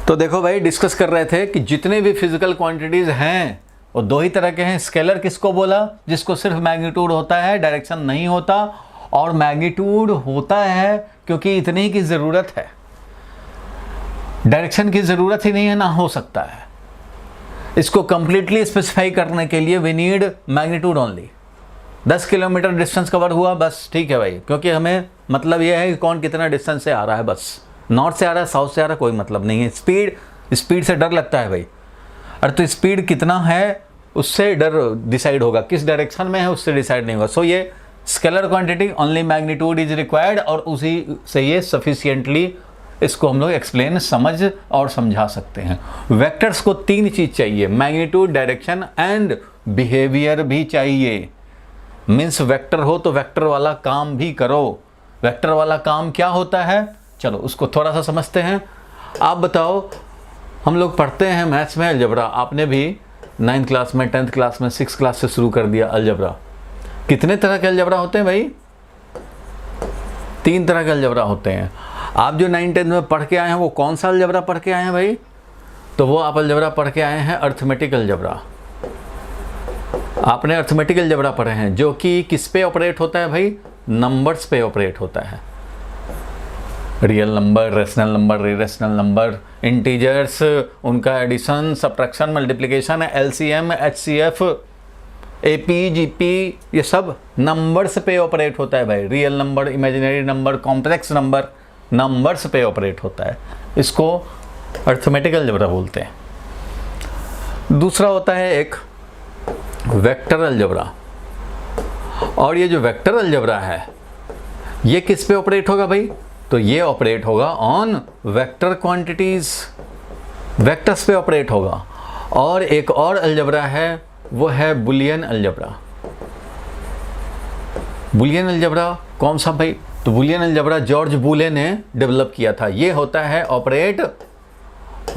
तो देखो भाई, डिस्कस कर रहे थे कि जितने भी फिजिकल क्वांटिटीज हैं वो दो ही तरह के हैं। स्केलर किसको बोला? जिसको सिर्फ मैग्नीट्यूड होता है, डायरेक्शन नहीं होता। और मैग्नीट्यूड होता है क्योंकि इतनी की ज़रूरत है, डायरेक्शन की ज़रूरत ही नहीं है, ना हो सकता है। इसको कंप्लीटली स्पेसिफाई करने के लिए we need magnitude only. 10 kilometre distance cover हुआ, बस ठीक है भाई, क्योंकि हमें मतलब यह है कि कौन कितना डिस्टेंस से आ रहा है। बस नॉर्थ से आ रहा है, साउथ से आ रहा है, कोई मतलब नहीं है। स्पीड से डर लगता है भाई। अरे तो स्पीड कितना है उससे डर डिसाइड होगा, किस डायरेक्शन में है उससे डिसाइड नहीं होगा। सो ये scalar quantity only magnitude is required, और उसी से ये सफिशिएंटली इसको हम लोग एक्सप्लेन, समझ और समझा सकते हैं। वेक्टर्स को तीन चीज चाहिए, मैग्नीट्यूड, डायरेक्शन एंड बिहेवियर भी चाहिए। मीन्स वेक्टर हो तो वेक्टर वाला काम भी करो। वेक्टर वाला काम क्या होता है, चलो उसको थोड़ा सा समझते हैं। आप बताओ, हम लोग पढ़ते हैं मैथ्स में अलजबरा, आपने भी 9th क्लास में, 10th क्लास में, 6th क्लास से शुरू कर दिया अलजबरा। कितने तरह के अलजबरा होते हैं भाई? 3 तरह के अलजबरा होते हैं। आप जो 9th-10th में पढ़ के आए हैं वो कौन सा अलजबरा पढ़ के आए हैं भाई? तो वो आप अलजबरा पढ़ के आए हैं अर्थमेटिक अलजबरा। आपने अर्थमेटिक अलजबरा पढ़े हैं, जो कि किस पे ऑपरेट होता है भाई? नंबर्स पे ऑपरेट होता है। Real number, rational number, irrational number, integers, उनका addition, subtraction, multiplication, LCM, HCF, AP, GP, ये सब नंबर्स पे ऑपरेट होता है भाई। Real number, imaginary number, complex number, numbers पे ऑपरेट होता है। इसको अर्थमेटिक अलजबरा बोलते हैं। दूसरा होता है एक वेक्टर अलजबरा। और ये जो वेक्टर अलजबरा है ये किस पे ऑपरेट होगा भाई? तो ये ऑपरेट होगा ऑन वेक्टर क्वांटिटीज, वेक्टर्स पे ऑपरेट होगा। और एक और अलजबरा है, वो है बुलियन अलजबरा। बुलियन अलजबरा कौन सा भाई? तो बुलियन अलजबरा जॉर्ज बूले ने डेवलप किया था। ये होता है ऑपरेट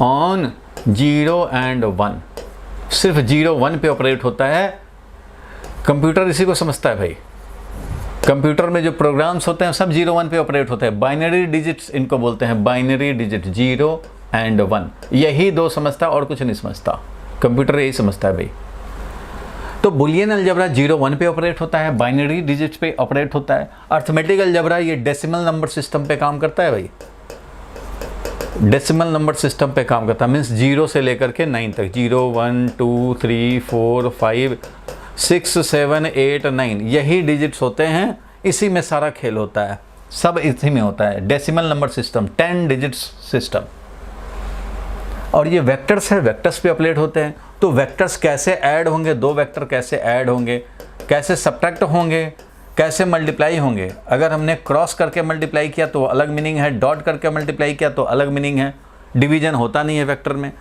ऑन 0 एंड 1, सिर्फ 0 1 पे ऑपरेट होता है। कंप्यूटर इसी को समझता है भाई। कंप्यूटर में जो प्रोग्राम्स होते हैं सब 0 1 पे ऑपरेट होते हैं। बाइनरी डिजिट्स इनको बोलते हैं, बाइनरी डिजिट 0 एंड 1, यही दो समझता है और कुछ नहीं समझता। कंप्यूटर यही समझता है भाई। तो बुलियन अलजबरा 0 1 पे ऑपरेट होता है, बाइनरी डिजिट्स पे ऑपरेट होता है। अर्थमेटिक अलजबरा ये डेसिमल नंबर सिस्टम पे काम करता है भाई। डेसिमल नंबर सिस्टम पे काम करता है, मीन्स 0 से लेकर के 9 तक, 0 1 2 3 4 5 6 7 8 9, यही डिजिट्स होते हैं। इसी में सारा खेल होता है, सब इसी में होता है। Decimal number system, 10 digits system. और ये वेक्टर्स है, वेक्टर्स पे ऑपरेट होते हैं। तो वेक्टर्स कैसे ऐड होंगे, दो वेक्टर कैसे ऐड होंगे, कैसे सब्ट्रैक्ट होंगे, कैसे मल्टीप्लाई होंगे। अगर हमने क्रॉस करके मल्टीप्लाई किया तो अलग मीनिंग है, डॉट करके मल्टीप्लाई किया तो अलग मीनिंग है। डिवीजन होता नहीं है वेक्टर में।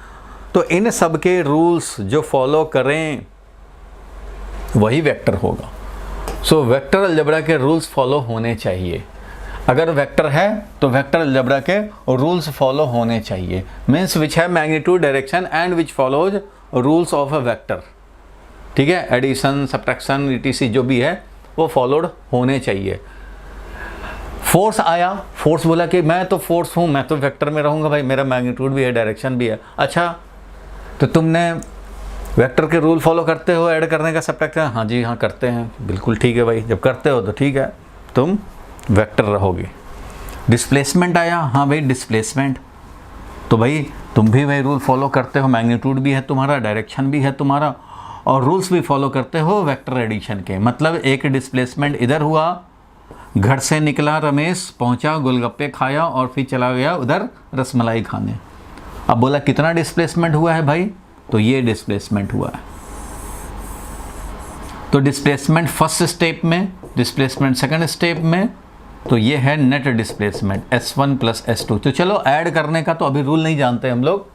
तो इन सब के रूल्स जो फॉलो करें वही वेक्टर होगा। सो वेक्टर अलजबरा के रूल्स फॉलो होने चाहिए। अगर वेक्टर है तो वेक्टर अलजबरा के रूल्स फॉलो होने चाहिए। मीन्स विच है magnitude, direction and which follows rules of a vector. ठीक है, एडिशन, सब्ट्रैक्शन, ईटीसी जो भी है वो फॉलोड होने चाहिए। फोर्स आया, फोर्स बोला कि मैं तो फोर्स हूँ, मैं तो वेक्टर में रहूँगा भाई, मेरा मैग्नीट्यूड भी है, डायरेक्शन भी है। अच्छा, तो तुमने वेक्टर के रूल फॉलो करते हो ऐड करने का, सब्ट्रैक्ट? हाँ जी हाँ करते हैं, बिल्कुल ठीक है भाई। जब करते हो तो ठीक है, तुम वेक्टर रहोगे। डिस्प्लेसमेंट आया, हाँ भाई डिस्प्लेसमेंट, तो भाई तुम भी भाई रूल फॉलो करते हो, मैग्नीट्यूड भी है तुम्हारा, डायरेक्शन भी है तुम्हारा, और रूल्स भी फॉलो करते हो वेक्टर एडिशन के। मतलब एक डिस्प्लेसमेंट इधर हुआ, घर से निकला रमेश, पहुंचा, गोलगप्पे खाया और फिर चला गया उधर रसमलाई खाने। अब बोला कितना डिस्प्लेसमेंट हुआ है भाई? तो ये डिस्प्लेसमेंट हुआ है। तो डिस्प्लेसमेंट फर्स्ट स्टेप में, डिस्प्लेसमेंट सेकंड स्टेप में, तो ये है नेट डिस्प्लेसमेंट S1 + S2। तो चलो ऐड करने का तो अभी रूल नहीं जानते हम लोग,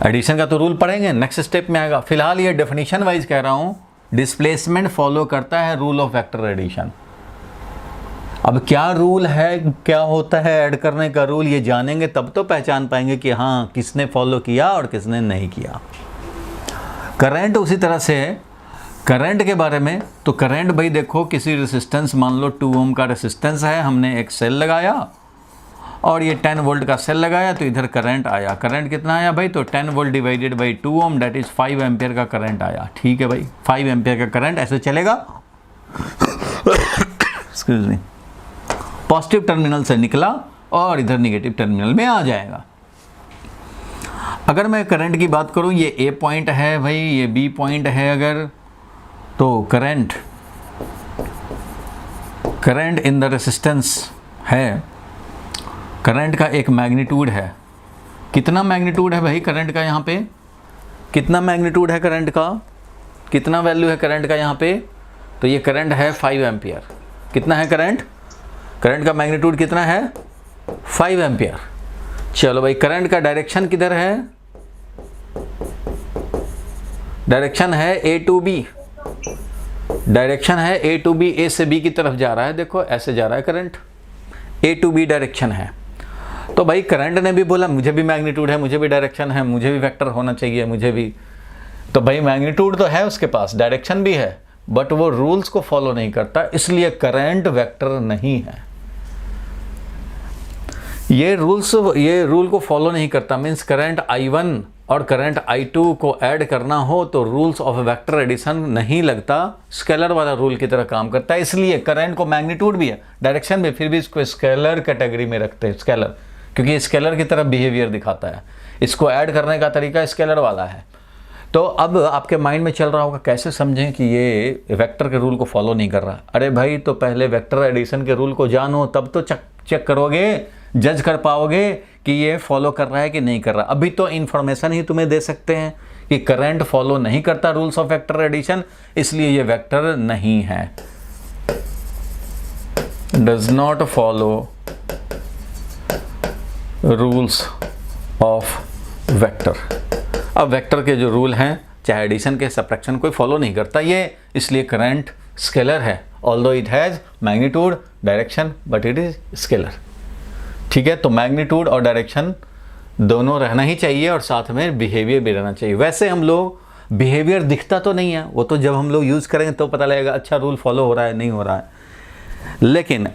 एडिशन का तो रूल पढ़ेंगे, नेक्स्ट स्टेप में आएगा। फिलहाल ये डेफिनेशन वाइज कह रहा हूँ, डिस्प्लेसमेंट फॉलो करता है रूल ऑफ वेक्टर एडिशन। अब क्या रूल है, क्या होता है ऐड करने का रूल, ये जानेंगे तब तो पहचान पाएंगे कि हाँ किसने फॉलो किया और किसने नहीं किया। करंट उसी तरह से है। करंट के बारे में, तो करंट भाई देखो, किसी रेसिस्टेंस, मान लो 2 ओम का रेसिस्टेंस है, हमने एक सेल लगाया और ये 10 वोल्ट का सेल लगाया तो इधर करंट आया। करंट कितना आया भाई? तो 10 volt divided by 2 ohm, that is 5 ampere का करंट आया। ठीक है भाई, 5 एम्पियर का करंट ऐसे चलेगा एक्सक्यूज मी, पॉजिटिव टर्मिनल से निकला और इधर निगेटिव टर्मिनल में आ जाएगा। अगर मैं करंट की बात करूं, ये ए पॉइंट है भाई, ये बी पॉइंट है अगर, तो करंट इन द रेसिस्टेंस है, करंट का एक मैग्नीट्यूड है। कितना मैग्नीट्यूड है भाई करंट का? यहाँ पे कितना मैग्नीट्यूड है करंट का? कितना वैल्यू है करंट का यहाँ पे? तो ये करंट है 5 एम्पियर। कितना है करंट? करंट का मैग्नीट्यूड कितना है? 5 एम्पियर। चलो भाई, करंट का डायरेक्शन किधर है? डायरेक्शन है ए टू बी, डायरेक्शन है ए टू बी, ए से बी की तरफ जा रहा है। देखो ऐसे जा रहा है current, A to B direction है। तो भाई करंट ने भी बोला मुझे भी मैग्नीट्यूड है, मुझे भी डायरेक्शन है, मुझे भी वेक्टर होना चाहिए, मुझे भी। तो भाई मैग्नीट्यूड तो है उसके पास, डायरेक्शन भी है, बट वो रूल्स को फॉलो नहीं करता, इसलिए करंट वेक्टर नहीं है। ये रूल को फॉलो नहीं करता, मीन्स करंट I1 और करंट I2 को ऐड करना हो तो रूल्स ऑफ वेक्टर एडिशन नहीं लगता, स्केलर वाला रूल की तरह काम करता है। इसलिए करंट को मैग्नीट्यूड भी है, डायरेक्शन भी, फिर भी इसको स्केलर कैटेगरी में रखते हैं, स्केलर, क्योंकि स्केलर की तरह बिहेवियर दिखाता है। इसको ऐड करने का तरीका स्केलर वाला है। तो अब आपके माइंड में चल रहा होगा कैसे समझें कि ये वेक्टर के रूल को फॉलो नहीं कर रहा। अरे भाई, तो पहले वेक्टर एडिशन के रूल को जानो, तब तो चेक करोगे, जज कर पाओगे कि ये फॉलो कर रहा है कि नहीं कर रहा। अभी तो इन्फॉर्मेशन ही तुम्हें दे सकते हैं कि करंट फॉलो नहीं करता रूल्स ऑफ वेक्टर एडिशन, इसलिए ये वेक्टर नहीं है, does not follow rules of vector. अब वेक्टर के जो रूल हैं, चाहे एडिशन के सब्ट्रैक्शन, कोई फॉलो नहीं करता ये, इसलिए करंट स्केलर है, although it has magnitude, direction, but it is scalar. ठीक है, तो मैग्नीट्यूड और डायरेक्शन दोनों रहना ही चाहिए और साथ में बिहेवियर भी रहना चाहिए। वैसे हम लोग बिहेवियर दिखता तो नहीं है, वो तो जब हम लोग यूज़ करेंगे तो पता लगेगा अच्छा रूल फॉलो हो रहा है नहीं हो रहा है। लेकिन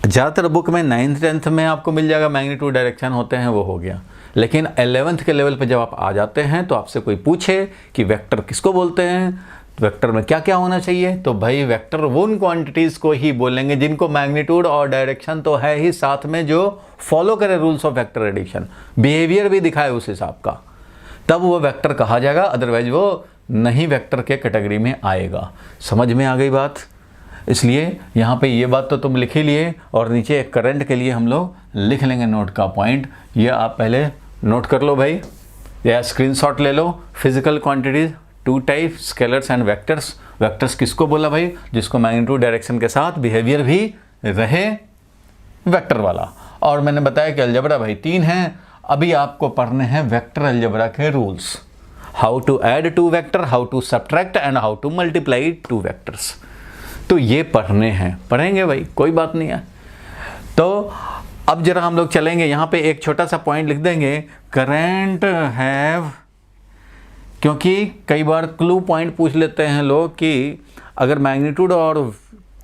ज़्यादातर बुक में 9th 10th में आपको मिल जाएगा मैग्नीट्यूड डायरेक्शन होते हैं, वो हो गया। लेकिन 11th के लेवल पे जब आप आ जाते हैं तो आपसे कोई पूछे कि वेक्टर किसको बोलते हैं, वेक्टर में क्या क्या होना चाहिए, तो भाई वेक्टर उन क्वांटिटीज़ को ही बोलेंगे जिनको मैग्नीट्यूड और डायरेक्शन तो है ही, साथ में जो फॉलो करे rules of vector addition, behaviour भी दिखाए उस हिसाब का, तब वो वेक्टर कहा जाएगा, अदरवाइज वो नहीं वेक्टर के कैटेगरी में आएगा। समझ में आ गई बात? इसलिए यहाँ पे ये बात तो तुम लिख ही लिए, और नीचे एक करंट के लिए हम लोग लिख लेंगे नोट का पॉइंट, ये आप पहले नोट कर लो भाई, या स्क्रीनशॉट ले लो। Physical quantities 2 type, scalars and vectors. Vectors किसको बोला भाई? जिसको मैग्नीट्यूड डायरेक्शन के साथ बिहेवियर भी रहे, वेक्टर वाला। और मैंने बताया कि अलजेब्रा भाई 3 हैं, अभी आपको पढ़ने हैं वेक्टर अलजेब्रा के rules, how to add 2 vector, how to subtract and how to multiply 2 vectors. तो ये पढ़ने हैं, पढ़ेंगे भाई, कोई बात नहीं है। तो अब जरा हम लोग चलेंगे, यहाँ पे एक छोटा सा पॉइंट लिख देंगे, करंट हैव, क्योंकि कई बार क्लू पॉइंट पूछ लेते हैं लोग कि अगर मैग्नीट्यूड और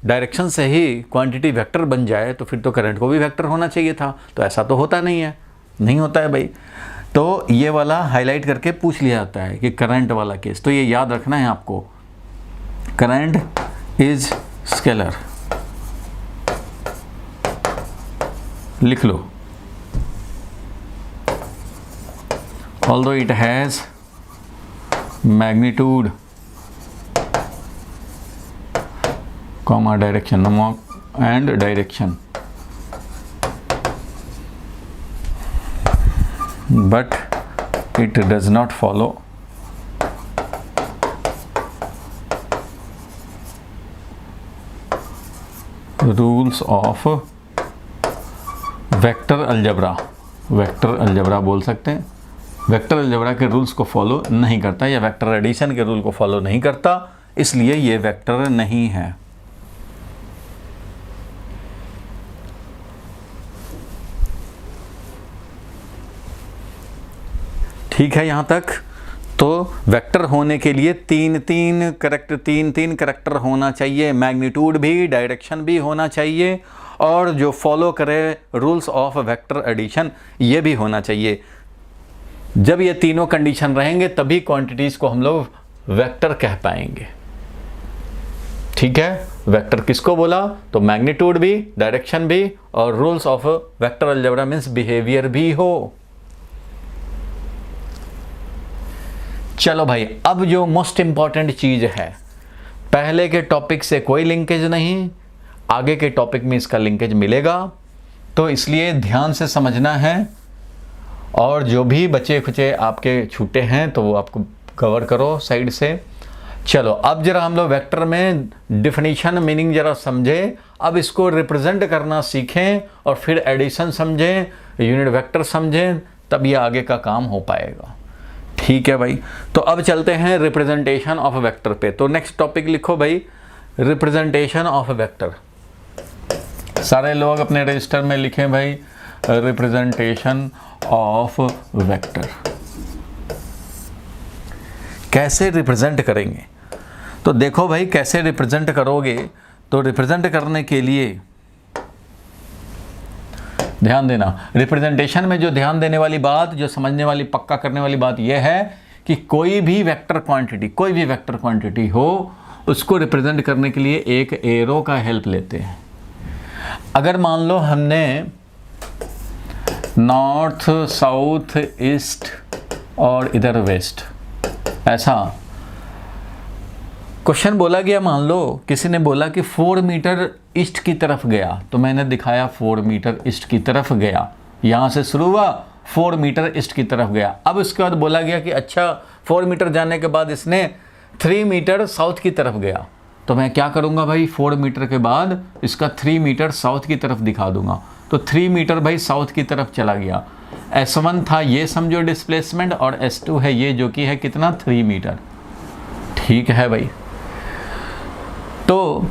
डायरेक्शन से ही क्वांटिटी वेक्टर बन जाए तो फिर तो करंट को भी वेक्टर होना चाहिए था, तो ऐसा तो होता नहीं है, नहीं होता है भाई। तो ये वाला हाईलाइट करके पूछ लिया जाता है कि करंट वाला केस, तो ये याद रखना है आपको, करंट इज स्केलर, लिख लो, although it has magnitude comma direction and direction, but it does not follow rules of vector algebra. Vector algebra बोल सकते हैं, वेक्टर अलजेब्रा के रूल्स को फॉलो नहीं करता, या वेक्टर एडिशन के रूल को फॉलो नहीं करता, इसलिए ये वेक्टर नहीं है। ठीक है यहाँ तक? तो वेक्टर होने के लिए तीन करेक्टर होना चाहिए, मैग्नीट्यूड भी, डायरेक्शन भी होना चाहिए, और जो फॉलो करे रूल्स ऑफ वेक्टर एडिशन, ये भी होना चाहिए। जब ये तीनों कंडीशन रहेंगे तभी क्वांटिटीज को हम लोग वेक्टर कह पाएंगे। ठीक है, वेक्टर किसको बोला? तो मैग्नीट्यूड भी, डायरेक्शन भी और rules of vector algebra means behaviour भी हो। चलो भाई, अब जो मोस्ट इंपॉर्टेंट चीज है, पहले के टॉपिक से कोई लिंकेज नहीं, आगे के टॉपिक में इसका लिंकेज मिलेगा, तो इसलिए ध्यान से समझना है। और जो भी बचे खुचे आपके छूटे हैं तो वो आपको कवर करो साइड से। चलो अब जरा हम लोग वेक्टर में डिफिनीशन मीनिंग जरा समझें, अब इसको रिप्रेजेंट करना सीखें और फिर एडिशन समझें, यूनिट वेक्टर समझें, तब ये आगे का काम हो पाएगा। ठीक है भाई, तो अब चलते हैं रिप्रेजेंटेशन ऑफ वेक्टर पे। तो नेक्स्ट टॉपिक लिखो भाई, रिप्रेजेंटेशन ऑफ वेक्टर। सारे लोग अपने रजिस्टर में लिखें भाई, रिप्रेजेंटेशन ऑफ वेक्टर। कैसे रिप्रेजेंट करेंगे? तो देखो भाई, कैसे रिप्रेजेंट करोगे, तो रिप्रेजेंट करने के लिए ध्यान देना। रिप्रेजेंटेशन में जो ध्यान देने वाली बात, जो समझने वाली, पक्का करने वाली बात यह है कि कोई भी वेक्टर क्वांटिटी हो, उसको रिप्रेजेंट करने के लिए एक एरो का हेल्प लेते हैं। अगर मान लो हमने नॉर्थ, साउथ, ईस्ट और इधर वेस्ट, ऐसा क्वेश्चन बोला गया, मान लो किसी ने बोला कि 4 मीटर ईस्ट की तरफ गया, तो मैंने दिखाया 4 मीटर ईस्ट की तरफ गया, यहाँ से शुरू हुआ 4 मीटर ईस्ट की तरफ गया। अब उसके बाद बोला गया कि अच्छा 4 मीटर जाने के बाद इसने 3 मीटर साउथ की तरफ गया, तो मैं क्या करूँगा भाई, 4 मीटर के बाद इसका 3 मीटर साउथ की तरफ दिखा दूंगा। तो 3 मीटर भाई साउथ की तरफ चला गया। S1 था ये समझो डिस्प्लेसमेंट, और S2 है ये, जो कि है कितना, 3 मीटर। ठीक है भाई, तो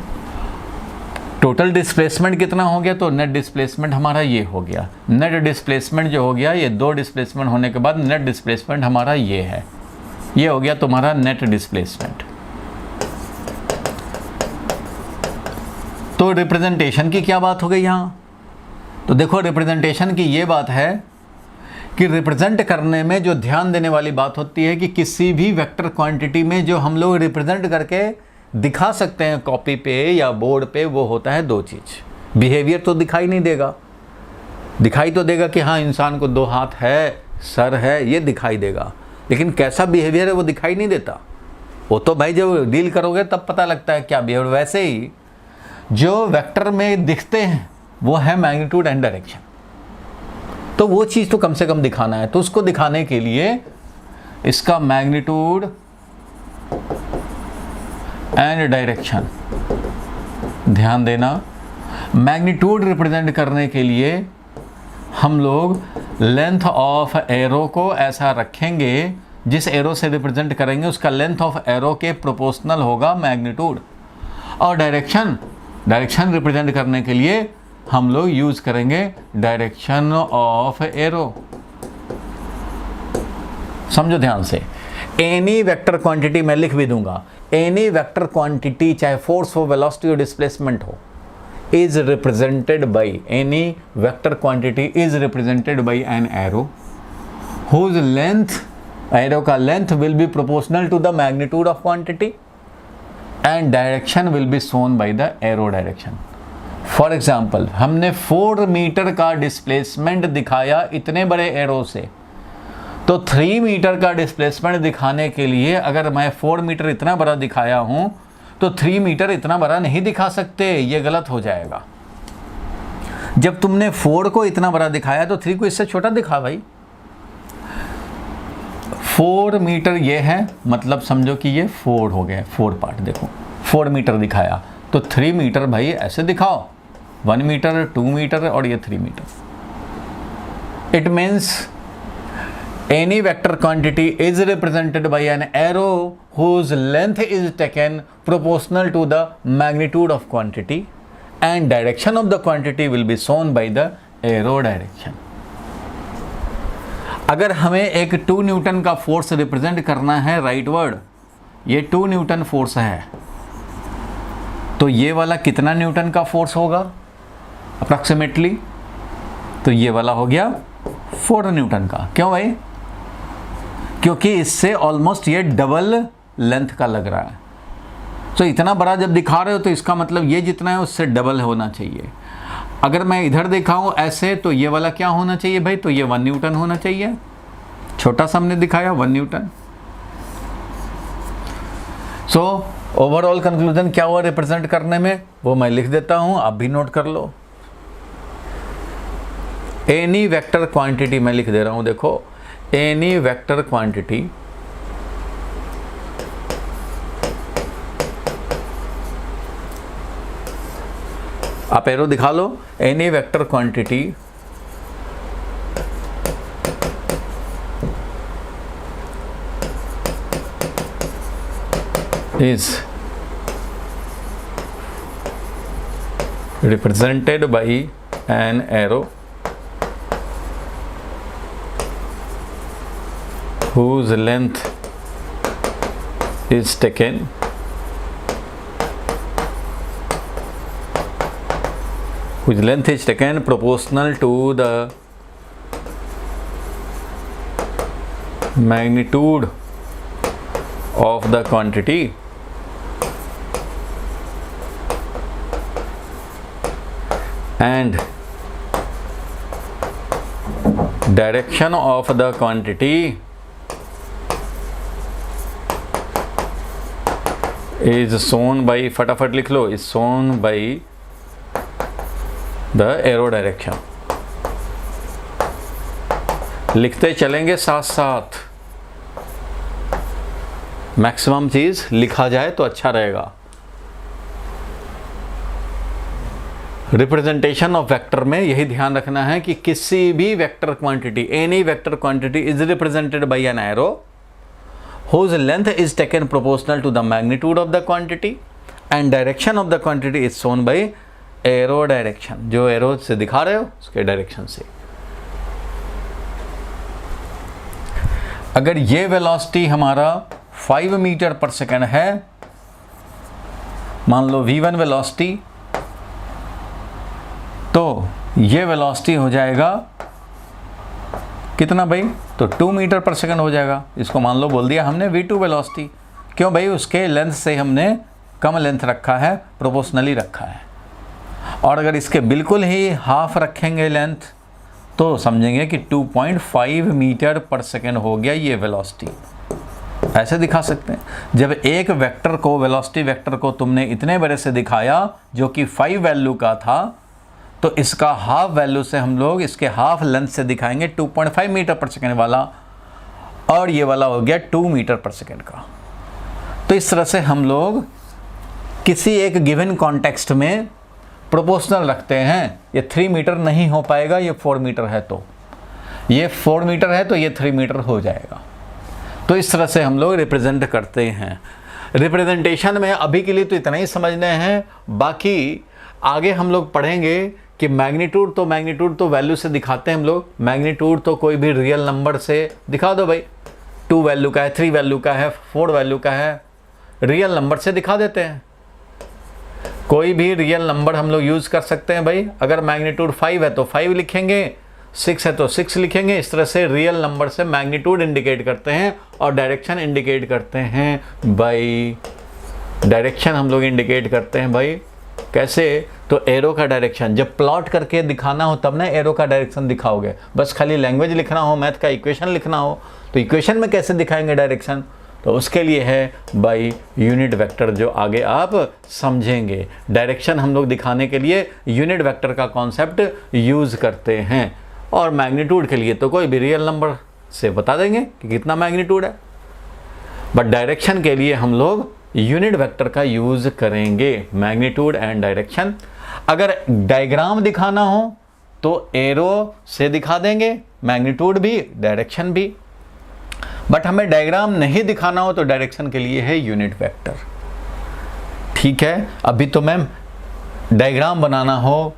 टोटल डिस्प्लेसमेंट कितना हो गया? तो नेट डिस्प्लेसमेंट हमारा ये हो गया। नेट डिस्प्लेसमेंट जो हो गया, ये 2 डिस्प्लेसमेंट होने के बाद नेट डिस्प्लेसमेंट हमारा ये है, ये हो गया तुम्हारा नेट डिस्प्लेसमेंट। तो रिप्रेजेंटेशन की क्या बात हो गई यहाँ? तो देखो, रिप्रेजेंटेशन की ये बात है कि रिप्रेजेंट करने में जो ध्यान देने वाली बात होती है कि किसी भी वेक्टर क्वांटिटी में जो हम लोग रिप्रेजेंट करके दिखा सकते हैं कॉपी पे या बोर्ड पे, वो होता है 2 चीज़। बिहेवियर तो दिखाई नहीं देगा, दिखाई तो देगा कि हाँ इंसान को 2 हाथ है, सर है, ये दिखाई देगा, लेकिन कैसा बिहेवियर है वो दिखाई नहीं देता। वो तो भाई जब डील करोगे तब पता लगता है क्या बिहेवियर। वैसे ही जो वेक्टर में दिखते हैं वो है मैग्नीट्यूड एंड डायरेक्शन, तो वो चीज़ तो कम से कम दिखाना है। तो उसको दिखाने के लिए इसका मैग्नीट्यूड एंड डायरेक्शन, ध्यान देना, मैग्नीट्यूड रिप्रेजेंट करने के लिए हम लोग लेंथ ऑफ एरो को ऐसा रखेंगे, जिस एरो से रिप्रेजेंट करेंगे उसका लेंथ ऑफ एरो के प्रोपोर्शनल होगा मैग्नीट्यूड। और डायरेक्शन रिप्रेजेंट करने के लिए हम लोग यूज करेंगे डायरेक्शन ऑफ एरो। समझो ध्यान से, एनी वेक्टर क्वांटिटी मैं लिख भी दूंगा, एनी वेक्टर क्वांटिटी चाहे फोर्स हो, वेलोसिटी हो, डिस्प्लेसमेंट हो, is represented by, any vector quantity is represented by an arrow whose length, arrow का length will be proportional to the magnitude of quantity and direction will be shown by the arrow direction. For example, हमने 4 metre का displacement दिखाया इतने बड़े arrow से, तो 3 metre का displacement दिखाने के लिए अगर मैं 4 मीटर इतना बड़ा दिखाया हूं, तो 3 मीटर इतना बड़ा नहीं दिखा सकते, ये गलत हो जाएगा। जब तुमने 4 को इतना बड़ा दिखाया तो 3 को इससे छोटा दिखा भाई। 4 मीटर ये है, मतलब समझो कि ये 4 हो गए, 4 पार्ट। देखो 4 मीटर दिखाया तो 3 मीटर भाई ऐसे दिखाओ, 1 मीटर, 2 मीटर और ये 3 metre. It means any vector quantity is represented by an arrow whose length is taken proportional to the magnitude of quantity and direction of the quantity will be shown by the arrow direction। अगर हमें एक 2 Newton का force represent करना है right word, ये 2 Newton force है, तो ये वाला कितना न्यूटन का फोर्स होगा? अप्रॉक्सीमेटली, तो ये वाला हो गया 4 न्यूटन का। क्यों भाई? क्योंकि इससे ऑलमोस्ट ये डबल लेंथ का लग रहा है। तो इतना बड़ा जब दिखा रहे हो तो इसका मतलब ये जितना है उससे डबल होना चाहिए। अगर मैं इधर दिखाऊं ऐसे तो ये वाला क्या होना चाहिए भाई? तो ये 1 न्यूटन होना चाहिए। छोटा सा हमने दिखाया 1 न्यूटन। सो ओवरऑल कंक्लूजन क्या हुआ रिप्रेजेंट करने में, वो मैं लिख देता हूं, आप भी नोट कर लो। एनी वेक्टर क्वांटिटी मैं लिख दे रहा हूं, देखो, एनी वेक्टर क्वांटिटी आप एरो दिखा लो। Any vector quantity is represented by an arrow whose length is taken proportional to the magnitude of the quantity and direction of the quantity is shown by, फटाफट लिख लो, is shown by the arrow direction। लिखते चलेंगे साथ साथ, maximum चीज लिखा जाए तो अच्छा रहेगा। रिप्रेजेंटेशन ऑफ वेक्टर में यही ध्यान रखना है कि किसी भी vector quantity, any vector quantity is represented by an arrow whose length is taken proportional to the magnitude of the quantity and direction of the quantity is shown by arrow direction। जो arrow से दिखा रहे हो उसके direction से। अगर ये velocity हमारा 5 मीटर पर सेकेंड है, मान लो v1 वेलोसिटी, तो ये वेलोसिटी हो जाएगा कितना भाई? तो 2 मीटर पर सेकंड हो जाएगा। इसको मान लो बोल दिया हमने v2 वेलोसिटी। क्यों भाई? उसके लेंथ से हमने कम लेंथ रखा है, प्रोपोर्शनली रखा है। और अगर इसके बिल्कुल ही हाफ रखेंगे लेंथ तो समझेंगे कि 2.5 मीटर पर सेकंड हो गया ये वेलोसिटी। ऐसे दिखा सकते हैं। जब एक वेक्टर को, वेलोसिटी वेक्टर को तुमने इतने बड़े से दिखाया जो कि 5 वैल्यू का था, तो इसका हाफ वैल्यू से हम लोग इसके हाफ लेंथ से दिखाएंगे 2.5 मीटर पर सेकेंड वाला, और ये वाला हो गया 2 मीटर पर सेकेंड का। तो इस तरह से हम लोग किसी एक गिवन कॉन्टेक्स्ट में प्रोपोर्शनल रखते हैं। ये 3 मीटर नहीं हो पाएगा, ये 4 मीटर है, तो ये 4 मीटर है तो ये 3 मीटर हो जाएगा। तो इस तरह से हम लोग रिप्रेजेंट करते हैं। रिप्रेजेंटेशन में अभी के लिए तो इतना ही समझना है, बाकी आगे हम लोग पढ़ेंगे कि मैग्नीट्यूड तो वैल्यू से दिखाते हैं हम लोग। मैग्नीट्यूड तो कोई भी रियल नंबर से दिखा दो भाई, 2 वैल्यू का है, 3 वैल्यू का है, 4 वैल्यू का है, रियल नंबर से दिखा देते हैं। कोई भी रियल नंबर हम लोग यूज़ कर सकते हैं भाई। अगर मैग्नीट्यूड 5 है तो 5 लिखेंगे, 6 है तो 6 लिखेंगे। इस तरह से रियल नंबर से मैग्नीट्यूड इंडिकेट करते हैं और डायरेक्शन इंडिकेट करते हैं भाई। डायरेक्शन हम लोग इंडिकेट करते हैं भाई कैसे? तो एरो का डायरेक्शन जब प्लॉट करके दिखाना हो तब ना एरो का डायरेक्शन दिखाओगे। बस खाली लैंग्वेज लिखना हो, मैथ का इक्वेशन लिखना हो, तो इक्वेशन में कैसे दिखाएंगे डायरेक्शन? तो उसके लिए है बाय यूनिट वेक्टर, जो आगे आप समझेंगे। डायरेक्शन हम लोग दिखाने के लिए यूनिट वेक्टर का कॉन्सेप्ट यूज़ करते हैं। और मैग्नीट्यूड के लिए तो कोई भी रियल नंबर से बता देंगे कि कितना मैग्नीट्यूड है, बट डायरेक्शन के लिए हम लोग यूनिट वेक्टर का यूज़ करेंगे, मैग्नीट्यूड एंड डायरेक्शन। अगर डायग्राम दिखाना हो तो एरो से दिखा देंगे, मैग्नीट्यूड भी, डायरेक्शन भी। बट हमें डायग्राम नहीं दिखाना हो तो डायरेक्शन के लिए है यूनिट वेक्टर। ठीक है, अभी तो मैम डायग्राम बनाना हो,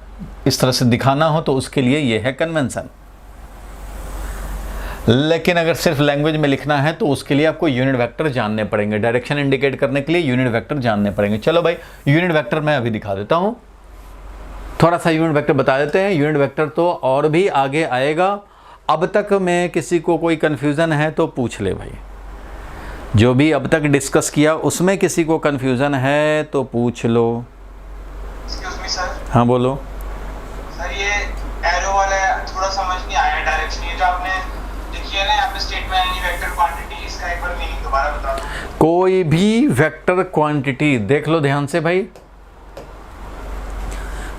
इस तरह से दिखाना हो तो उसके लिए ये है कन्वेंशन। लेकिन अगर सिर्फ लैंग्वेज में लिखना है तो उसके लिए आपको यूनिट वेक्टर जानने पड़ेंगे। डायरेक्शन इंडिकेट करने के लिए यूनिट वेक्टर जानने पड़ेंगे। चलो भाई यूनिट वेक्टर मैं अभी दिखा देता हूं। थोड़ा सा यूनिट वेक्टर बता देते हैं। यूनिट वेक्टर तो और भी आगे आएगा, अब तक में किसी को कोई कन्फ्यूज़न है तो पूछ ले भाई। जो भी अब तक डिस्कस किया उसमें किसी को कन्फ्यूज़न है तो पूछ लो। हाँ बोलो सर। ये एरो वाला थोड़ा समझ नहीं आया डायरेक्शन, ये जो आपने लिखी है ना यहाँ पे स्टेटमेंट एनी वेक्टर क्वांटिटी, इसका एक बार मीनिंग दोबारा बता दो। कोई भी वेक्टर क्वांटिटी देख लो ध्यान से भाई,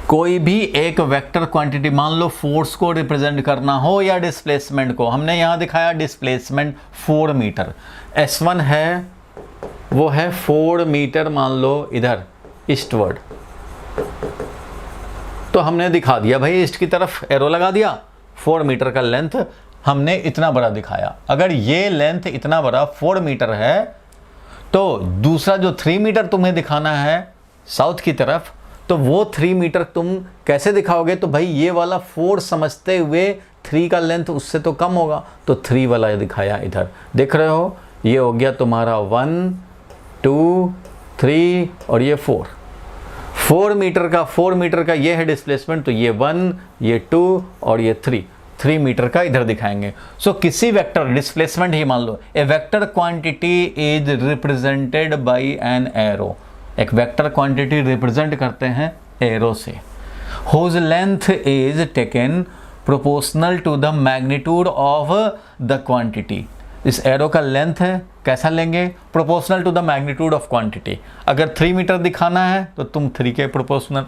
कोई भी एक वेक्टर क्वांटिटी, मान लो फोर्स को रिप्रेजेंट करना हो या डिस्प्लेसमेंट को, हमने यहां दिखाया डिस्प्लेसमेंट 4 मीटर, S1 है वो है 4 मीटर, मान लो इधर ईस्टवर्ड, तो हमने दिखा दिया भाई ईस्ट की तरफ एरो लगा दिया, 4 मीटर का लेंथ हमने इतना बड़ा दिखाया। अगर ये लेंथ इतना बड़ा 4 मीटर है तो दूसरा जो 3 मीटर तुम्हें दिखाना है साउथ की तरफ, तो वो 3 मीटर तुम कैसे दिखाओगे? तो भाई ये वाला 4 समझते हुए 3 का लेंथ उससे तो कम होगा, तो 3 वाला दिखाया इधर, देख रहे हो? ये हो गया तुम्हारा 1 2 3 और ये 4 मीटर का ये है डिस्प्लेसमेंट, तो ये 1 ये 2 और ये 3 मीटर का इधर दिखाएंगे। सो किसी वेक्टर डिस्प्लेसमेंट ही मान लो, a vector quantity is represented by an arrow, एक वेक्टर क्वांटिटी रिप्रेजेंट करते हैं एरो से, whose length is taken proportional to the magnitude of the quantity. इस एरो का लेंथ है कैसा लेंगे? Proportional to the magnitude of quantity. अगर 3 मीटर दिखाना है तो तुम 3 के प्रोपोर्शनल,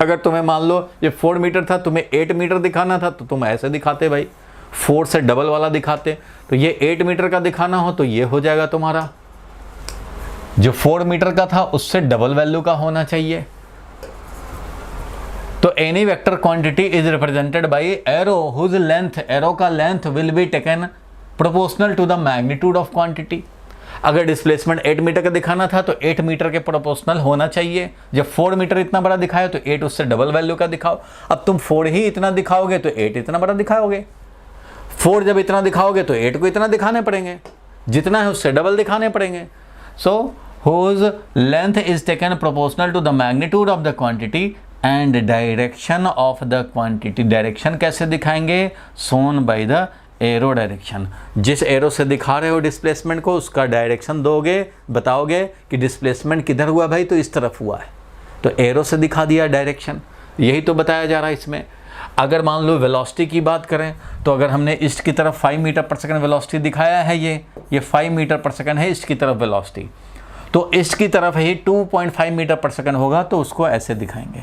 अगर तुम्हें मान लो ये 4 मीटर था, तुम्हें 8 मीटर दिखाना था तो तुम ऐसे दिखाते भाई, 4 से डबल वाला दिखाते। तो ये 8 मीटर का दिखाना हो तो ये हो जाएगा तुम्हारा, जो 4 मीटर का था उससे डबल वैल्यू का होना चाहिए। तो any vector quantity is represented by arrow whose length, arrow का length will be taken proportional to the magnitude of quantity. अगर डिस्प्लेसमेंट 8 मीटर का दिखाना था तो 8 मीटर के प्रोपोर्शनल होना चाहिए। जब 4 मीटर इतना बड़ा दिखाया तो 8 उससे डबल वैल्यू का दिखाओ। अब तुम 4 ही इतना दिखाओगे तो 8 इतना बड़ा दिखाओगे, 4 जब इतना दिखाओगे तो 8 को इतना दिखाने पड़ेंगे, जितना है उससे डबल दिखाने पड़ेंगे। सो whose length is taken proportional to the magnitude of the quantity and direction of the quantity। Direction कैसे दिखाएंगे? shown by the arrow direction. जिस एरो से दिखा रहे हो डिस्प्लेसमेंट को उसका डायरेक्शन दोगे, बताओगे कि डिस्प्लेसमेंट किधर हुआ भाई, तो इस तरफ हुआ है, तो एरो से दिखा दिया डायरेक्शन। यही तो बताया जा रहा है इसमें। अगर मान लो वेलोसिटी की बात करें तो अगर हमने ईस्ट की तरफ 5 मीटर पर सेकंड वेलोसिटी दिखाया है, ये 5 मीटर पर सेकंड है ईस्ट की तरफ वेलोसिटी, तो ईस्ट की तरफ ही 2.5 मीटर पर सेकंड होगा, तो उसको ऐसे दिखाएंगे।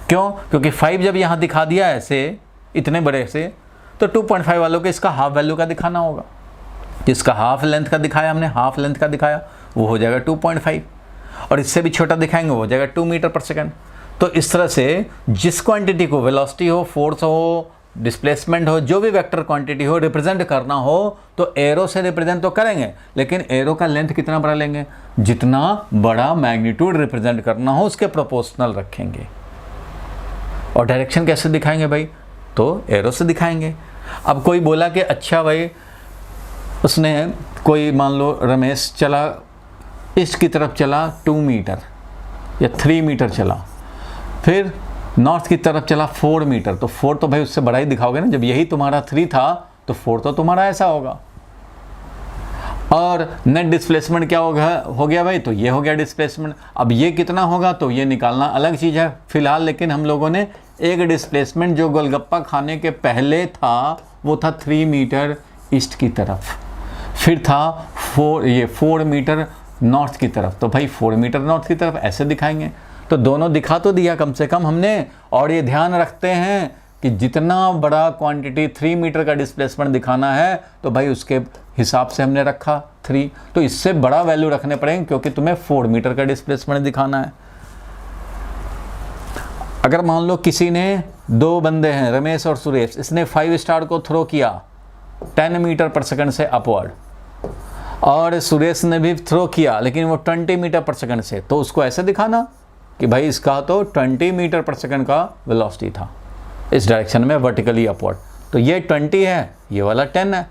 क्यों? क्योंकि 5 जब यहाँ दिखा दिया ऐसे इतने बड़े से, तो 2.5 वालों के इसका हाफ वैल्यू का दिखाना होगा। जिसका हाफ लेंथ का दिखाया हमने, हाफ लेंथ का दिखाया वो हो जाएगा 2.5, और इससे भी छोटा दिखाएंगे वो हो जाएगा 2 मीटर पर सेकंड। तो इस तरह से जिस क्वांटिटी को वेलोसिटी हो, फोर्स हो, डिस्प्लेसमेंट हो, जो भी वेक्टर क्वांटिटी हो रिप्रेजेंट करना हो तो एरो से रिप्रेजेंट तो करेंगे, लेकिन एरो का लेंथ कितना बड़ा लेंगे? जितना बड़ा मैग्नीट्यूड रिप्रेजेंट करना हो उसके प्रोपोर्शनल रखेंगे। और डायरेक्शन कैसे दिखाएंगे भाई? तो एरो से दिखाएंगे। अब कोई बोला कि अच्छा भाई, उसने कोई मान लो रमेश चला ईस्ट की तरफ चला 2 मीटर या 3 मीटर चला, फिर नॉर्थ की तरफ चला 4 मीटर, तो 4 तो भाई उससे बड़ा ही दिखाओगे ना। जब यही तुम्हारा 3 था तो 4 तो तुम्हारा ऐसा होगा। और नेट डिस्प्लेसमेंट क्या हो गया भाई? तो ये हो गया डिस्प्लेसमेंट। अब ये कितना होगा तो ये निकालना अलग चीज़ है फिलहाल, लेकिन हम लोगों ने एक डिस्प्लेसमेंट जो गोलगप्पा खाने के पहले था वो था 3 मीटर ईस्ट की तरफ, फिर था 4 मीटर नॉर्थ की तरफ, तो भाई 4 मीटर नॉर्थ की तरफ ऐसे दिखाएंगे। तो दोनों दिखा तो दिया कम से कम हमने। और ये ध्यान रखते हैं कि जितना बड़ा क्वांटिटी 3 मीटर का डिस्प्लेसमेंट दिखाना है तो भाई उसके हिसाब से हमने रखा 3, तो इससे बड़ा वैल्यू रखने पड़ेंगे क्योंकि तुम्हें 4 मीटर का डिस्प्लेसमेंट दिखाना है। अगर मान लो किसी ने 2 बंदे हैं रमेश और सुरेश, इसने 5 स्टार को थ्रो किया 10 मीटर पर सेकंड से अपवर्ड, और सुरेश ने भी थ्रो किया लेकिन वो 20 मीटर पर सेकंड से, तो उसको ऐसे दिखाना कि भाई इसका तो 20 मीटर पर सेकंड का वेलोसिटी था इस डायरेक्शन में वर्टिकली अपवर्ड, तो ये 20 है, ये वाला 10 है,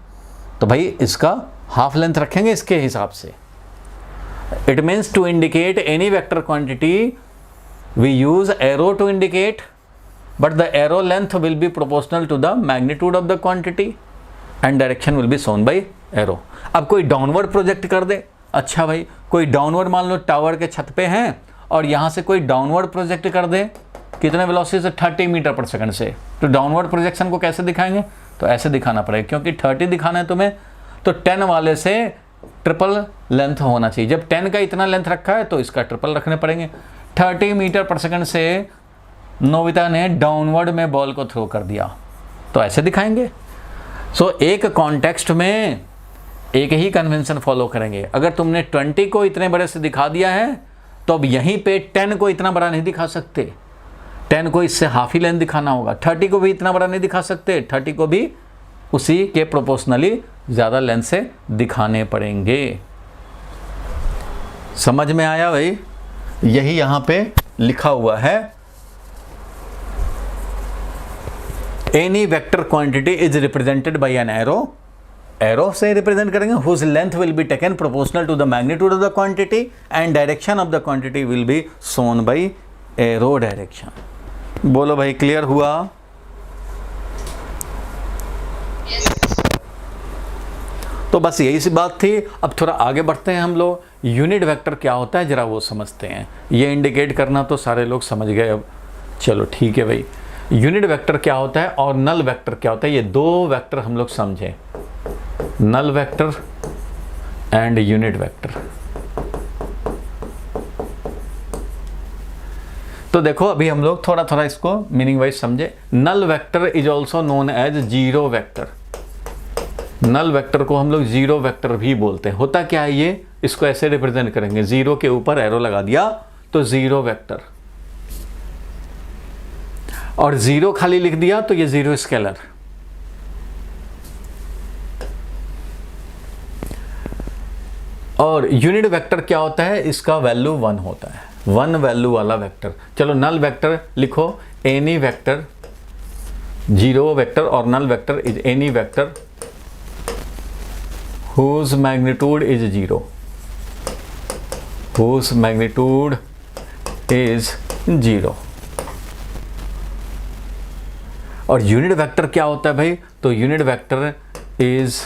तो भाई इसका हाफ लेंथ रखेंगे इसके हिसाब से। It means to indicate any vector quantity we use arrow to indicate but the arrow length will be proportional to the magnitude of the quantity and direction will be shown by arrow. अब कोई downward project कर दे, अच्छा भाई कोई downward मान लो tower के छत पे हैं और यहाँ से कोई डाउनवर्ड प्रोजेक्ट कर दे, कितने वेलोसिटी से 30 मीटर पर सेकंड से, तो डाउनवर्ड प्रोजेक्शन को कैसे दिखाएंगे, तो ऐसे दिखाना पड़ेगा, क्योंकि 30 दिखाना है तुम्हें तो 10 वाले से ट्रिपल लेंथ होना चाहिए। जब 10 का इतना लेंथ रखा है तो इसका ट्रिपल रखने पड़ेंगे। 30 मीटर पर सेकंड से नोबिता ने डाउनवर्ड में बॉल को थ्रो कर दिया, तो ऐसे दिखाएंगे। सो एक कॉन्टेक्स्ट में एक ही कन्वेंशन फॉलो करेंगे। अगर तुमने 20 को इतने बड़े से दिखा दिया है तो अब यहीं पे 10 को इतना बड़ा नहीं दिखा सकते, 10 को इससे हाफ ही लेंथ दिखाना होगा। 30 को भी इतना बड़ा नहीं दिखा सकते, 30 को भी उसी के प्रोपोर्शनली ज़्यादा लेंथ से दिखाने पड़ेंगे। समझ में आया भाई? यही यहाँ पे लिखा हुआ है, any vector quantity is represented by an arrow, arrow से रिप्रेजेंट करेंगे, whose length will be taken proportional to the magnitude of the quantity and direction of the quantity will be shown by arrow direction. बोलो भाई, clear हुआ? तो बस यही सी बात थी। अब थोड़ा आगे बढ़ते हैं हम लोग। यूनिट वेक्टर क्या होता है जरा वो समझते हैं। ये इंडिकेट करना तो सारे लोग समझ गए अब, चलो ठीक है भाई। यूनिट वेक्टर क्या होता है और नल वेक्टर क्या होता है, ये दो वेक्टर हम लोग समझें, null vector and unit vector. तो देखो अभी हम लोग थोड़ा थोड़ा इसको मीनिंग वाइज समझे। Null vector is also known as zero vector. Null vector को हम लोग जीरो वेक्टर भी बोलते हैं। होता क्या है ये, इसको ऐसे रिप्रेजेंट करेंगे, जीरो के ऊपर एरो लगा दिया तो जीरो वेक्टर, और जीरो खाली लिख दिया तो ये जीरो स्केलर। और यूनिट वेक्टर क्या होता है, इसका वैल्यू 1 होता है, 1 वैल्यू वाला वेक्टर। चलो नल वेक्टर लिखो, एनी वेक्टर, जीरो वेक्टर और null vector is any vector whose magnitude is 0, whose magnitude is 0। और यूनिट वेक्टर क्या होता है भाई, तो unit vector is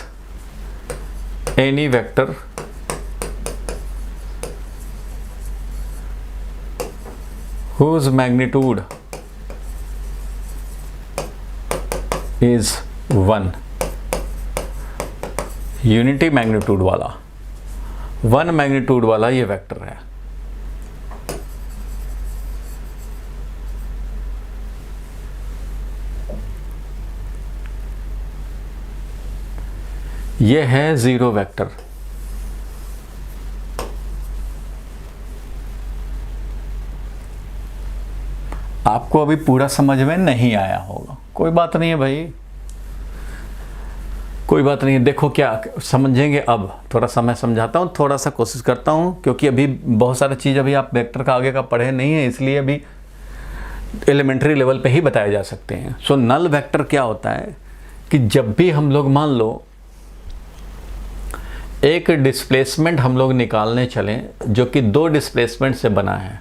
any vector whose magnitude is 1, unity magnitude वाला, 1 मैग्नीट्यूड वाला ये वेक्टर है। ये है जीरो वेक्टर। आपको अभी पूरा समझ में नहीं आया होगा, कोई बात नहीं है भाई, कोई बात नहीं है। देखो क्या समझेंगे, अब थोड़ा सा मैं समझाता हूँ, थोड़ा सा कोशिश करता हूँ, क्योंकि अभी बहुत सारी चीज़ अभी आप वेक्टर का आगे का पढ़े नहीं है, इसलिए अभी एलिमेंट्री लेवल पे ही बताए जा सकते हैं। सो नल वेक्टर क्या होता है कि जब भी हम लोग मान लो एक डिस्प्लेसमेंट हम लोग निकालने चलें जो कि दो डिस्प्लेसमेंट से बना है,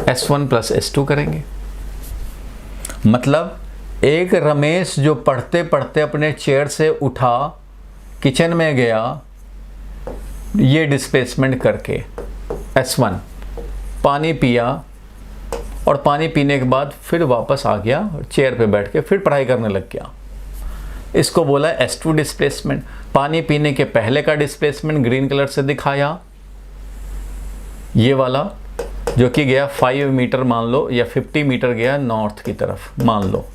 S1 प्लस S2 करेंगे। मतलब एक रमेश जो पढ़ते पढ़ते अपने चेयर से उठा, किचन में गया, ये डिस्प्लेसमेंट करके S1 पानी पिया, और पानी पीने के बाद फिर वापस आ गया और चेयर पे बैठ के फिर पढ़ाई करने लग गया, इसको बोला S2 डिस्प्लेसमेंट। पानी पीने के पहले का डिस्प्लेसमेंट ग्रीन कलर से दिखाया, ये वाला जो कि गया 5 मीटर मान लो, या 50 मीटर गया नॉर्थ की तरफ मान लो,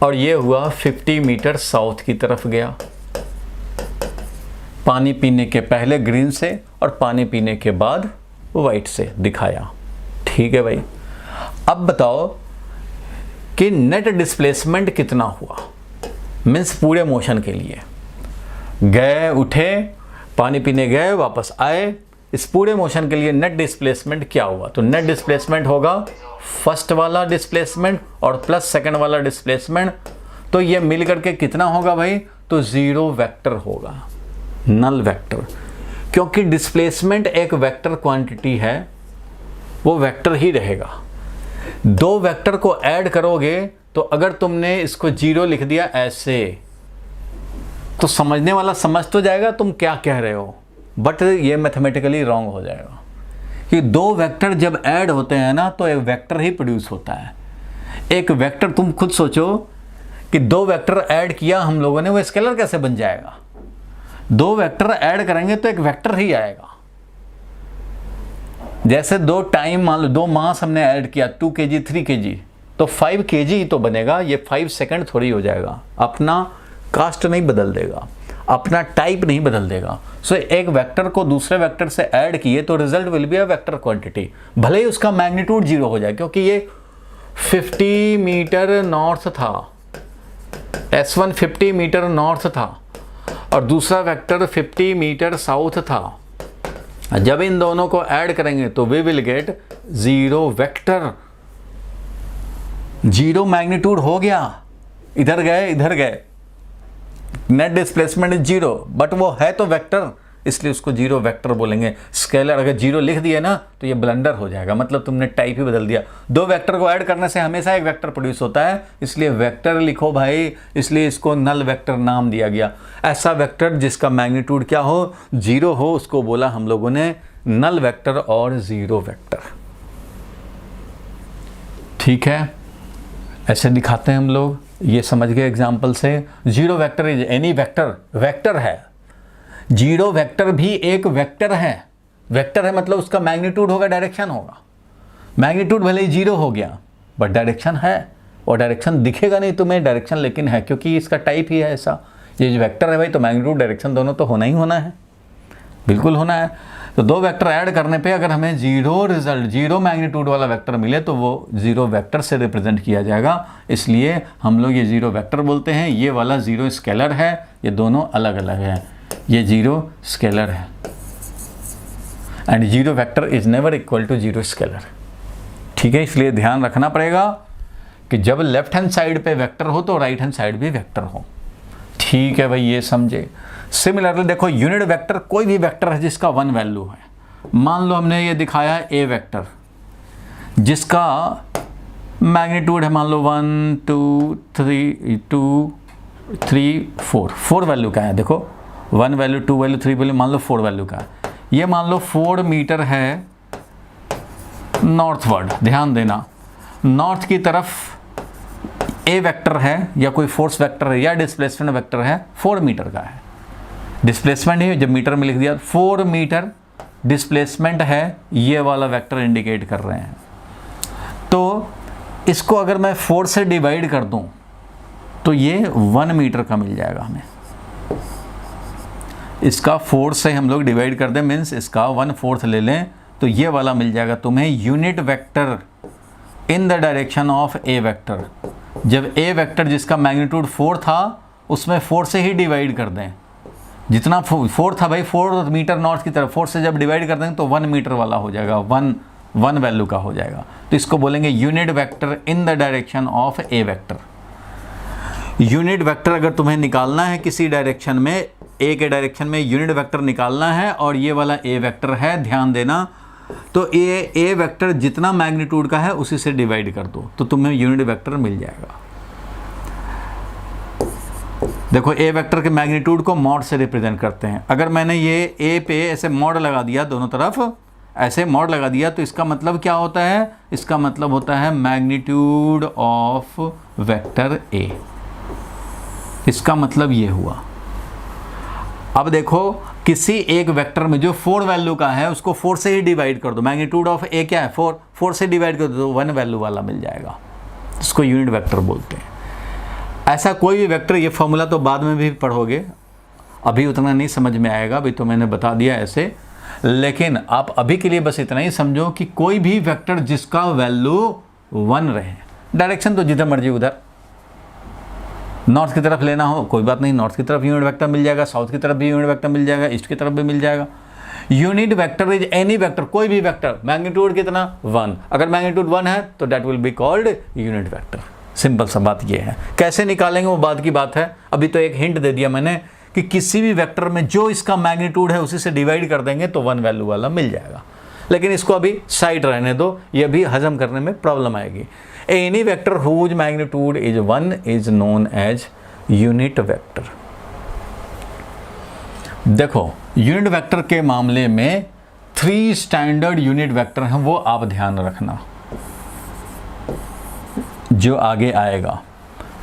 और ये हुआ 50 मीटर साउथ की तरफ गया। पानी पीने के पहले ग्रीन से और पानी पीने के बाद वाइट से दिखाया। ठीक है भाई, अब बताओ कि नेट डिस्प्लेसमेंट कितना हुआ, मीन्स पूरे मोशन के लिए गए, उठे, पानी पीने गए, वापस आए, इस पूरे मोशन के लिए नेट डिस्प्लेसमेंट क्या हुआ। तो नेट डिस्प्लेसमेंट होगा फर्स्ट वाला डिस्प्लेसमेंट और प्लस सेकंड वाला डिस्प्लेसमेंट, तो ये मिल करके कितना होगा भाई, तो जीरो वेक्टर होगा, नल वेक्टर। क्योंकि डिस्प्लेसमेंट एक वेक्टर क्वांटिटी है, वो वेक्टर ही रहेगा। दो वेक्टर को ऐड करोगे तो अगर तुमने इसको 0 लिख दिया ऐसे, तो समझने वाला समझ तो जाएगा तुम क्या कह रहे हो, बट ये मैथमेटिकली रॉन्ग हो जाएगा कि दो वेक्टर जब ऐड होते हैं ना तो एक वेक्टर ही प्रोड्यूस होता है। एक वेक्टर, तुम खुद सोचो कि दो वेक्टर ऐड किया हम लोगों ने, वो स्केलर कैसे बन जाएगा? दो वेक्टर ऐड करेंगे तो एक वेक्टर ही आएगा। जैसे दो टाइम, मान लो दो मास हमने ऐड किया 2 kg 3 kg, तो 5 kg ही तो बनेगा, ये 5 सेकंड थोड़ी हो जाएगा। अपना कास्ट नहीं बदल देगा, अपना टाइप नहीं बदल देगा। सो एक वेक्टर को दूसरे वेक्टर से ऐड किए तो result will be a vector quantity, भले ही उसका मैग्नीट्यूड 0 हो जाए, क्योंकि ये 50 मीटर नॉर्थ था, S1 50 मीटर नॉर्थ था और दूसरा वेक्टर 50 मीटर साउथ था। जब इन दोनों को ऐड करेंगे तो we will get 0 vector. 0 magnitude हो गया, इधर गए, नेट डिस्प्लेसमेंट इज 0, बट वो है तो वेक्टर, इसलिए उसको 0 वेक्टर बोलेंगे। स्केलर अगर 0 लिख दिया ना तो ये ब्लंडर हो जाएगा, मतलब तुमने टाइप ही बदल दिया। दो वेक्टर को ऐड करने से हमेशा एक वेक्टर प्रोड्यूस होता है, इसलिए वेक्टर लिखो भाई, इसलिए इसको नल वेक्टर नाम दिया गया। ऐसा वेक्टर जिसका मैग्नीट्यूड क्या हो, 0 हो, उसको बोला हम लोगों ने नल वेक्टर और 0 वेक्टर। ठीक है, ऐसे दिखाते हैं हम लोग, ये समझ गए एग्जाम्पल से। 0 vector is any vector, vector है। 0 वेक्टर भी एक वेक्टर है। वेक्टर है मतलब उसका मैग्नीट्यूड होगा, डायरेक्शन होगा। मैग्नीट्यूड भले ही 0 हो गया बट डायरेक्शन है, और डायरेक्शन दिखेगा नहीं तुम्हें, डायरेक्शन लेकिन है, क्योंकि इसका टाइप ही है ऐसा। ये जो वेक्टर है भाई, तो मैग्नीट्यूड डायरेक्शन दोनों तो होना ही होना है, बिल्कुल होना है। तो दो वेक्टर ऐड करने पे अगर हमें 0 रिजल्ट, 0 मैग्नीट्यूड वाला वेक्टर मिले तो वो 0 वेक्टर से रिप्रेजेंट किया जाएगा, इसलिए हम लोग ये 0 वेक्टर बोलते हैं। ये वाला 0 स्केलर है, ये दोनों अलग अलग है। ये 0 स्केलर है and 0 vector is never equal to 0 scalar. ठीक है, इसलिए ध्यान रखना पड़ेगा कि जब लेफ्ट हैंड साइड पे वेक्टर हो तो राइट हैंड साइड भी वेक्टर हो। ठीक है भाई, ये समझे। सिमिलरली देखो, यूनिट वेक्टर कोई भी वेक्टर है जिसका 1 वैल्यू है। मान लो हमने ये दिखाया ए वेक्टर जिसका मैग्नीट्यूड है मान लो 1 2 3 4 वैल्यू का है। देखो 1 वैल्यू 2 वैल्यू 3 वैल्यू, मान लो 4 वैल्यू का है। ये मान लो 4 मीटर है नॉर्थवर्ड। ध्यान देना, नॉर्थ की तरफ ए वेक्टर है या कोई फोर्स वेक्टर है या डिस्प्लेसमेंट वेक्टर है, 4 मीटर का है। डिस्प्लेसमेंट ही जब मीटर में लिख दिया, 4 मीटर डिस्प्लेसमेंट है, ये वाला वेक्टर इंडिकेट कर रहे हैं। तो इसको अगर मैं 4 से डिवाइड कर दूं तो ये 1 मीटर का मिल जाएगा हमें। इसका 4 से हम लोग डिवाइड कर दें, मीन्स इसका 1/4 ले लें, तो ये वाला मिल जाएगा तुम्हें unit vector in the direction of a vector. जब ए वेक्टर जिसका मैग्नीट्यूड 4 था उसमें 4 से ही डिवाइड कर दें, जितना 4 था भाई, 4 मीटर नॉर्थ की तरफ, 4 से जब डिवाइड कर देंगे तो 1 मीटर वाला हो जाएगा, 1 वैल्यू का हो जाएगा। तो इसको बोलेंगे unit vector in the direction of a vector. Unit vector अगर तुम्हें निकालना है किसी डायरेक्शन में, ए के डायरेक्शन में यूनिट वेक्टर निकालना है और ये वाला ए वेक्टर है, ध्यान देना, तो ए वेक्टर जितना मैग्नीट्यूड का है उसी से डिवाइड कर दो तो तुम्हें यूनिट वेक्टर मिल जाएगा। देखो ए वेक्टर के मैग्नीट्यूड को मॉड से रिप्रेजेंट करते हैं। अगर मैंने ये ए पे ऐसे मॉड लगा दिया, दोनों तरफ ऐसे मॉड लगा दिया, तो इसका मतलब क्या होता है? इसका मतलब होता है मैग्नीट्यूड ऑफ वेक्टर ए। इसका मतलब ये हुआ। अब देखो किसी एक वेक्टर में जो 4 वैल्यू का है उसको 4 से ही डिवाइड कर दो। मैग्नीट्यूड ऑफ ए क्या है? 4 से डिवाइड कर दो, 1 वैल्यू वाला मिल जाएगा। इसको यूनिट वेक्टर बोलते हैं। ऐसा कोई भी वेक्टर, ये फॉर्मूला तो बाद में भी पढ़ोगे, अभी उतना नहीं समझ में आएगा, अभी तो मैंने बता दिया ऐसे, लेकिन आप अभी के लिए बस इतना ही समझो कि कोई भी वेक्टर जिसका वैल्यू 1 रहे, डायरेक्शन तो जिधर मर्जी उधर, नॉर्थ की तरफ लेना हो कोई बात नहीं, नॉर्थ की तरफ यूनिट वेक्टर मिल जाएगा, साउथ की तरफ भी यूनिट वेक्टर मिल जाएगा, ईस्ट की तरफ भी मिल जाएगा। Unit vector is any vector, कोई भी वेक्टर, मैग्नीट्यूड कितना? 1। अगर मैग्नीट्यूड 1 है तो that will be called unit vector. Simple सा बात ये है। कैसे निकालेंगे वो बाद की बात है, अभी तो एक हिंट दे दिया मैंने कि किसी भी वेक्टर में जो इसका मैग्नीट्यूड है उसी से डिवाइड कर देंगे तो 1 वैल्यू वाला मिल जाएगा। लेकिन इसको अभी साइड रहने दो, ये अभी हजम करने में प्रॉब्लम आएगी। Any vector whose magnitude is 1 is known as unit vector. देखो यूनिट वेक्टर के मामले में 3 स्टैंडर्ड यूनिट वेक्टर हैं, वो आप ध्यान रखना जो आगे आएगा।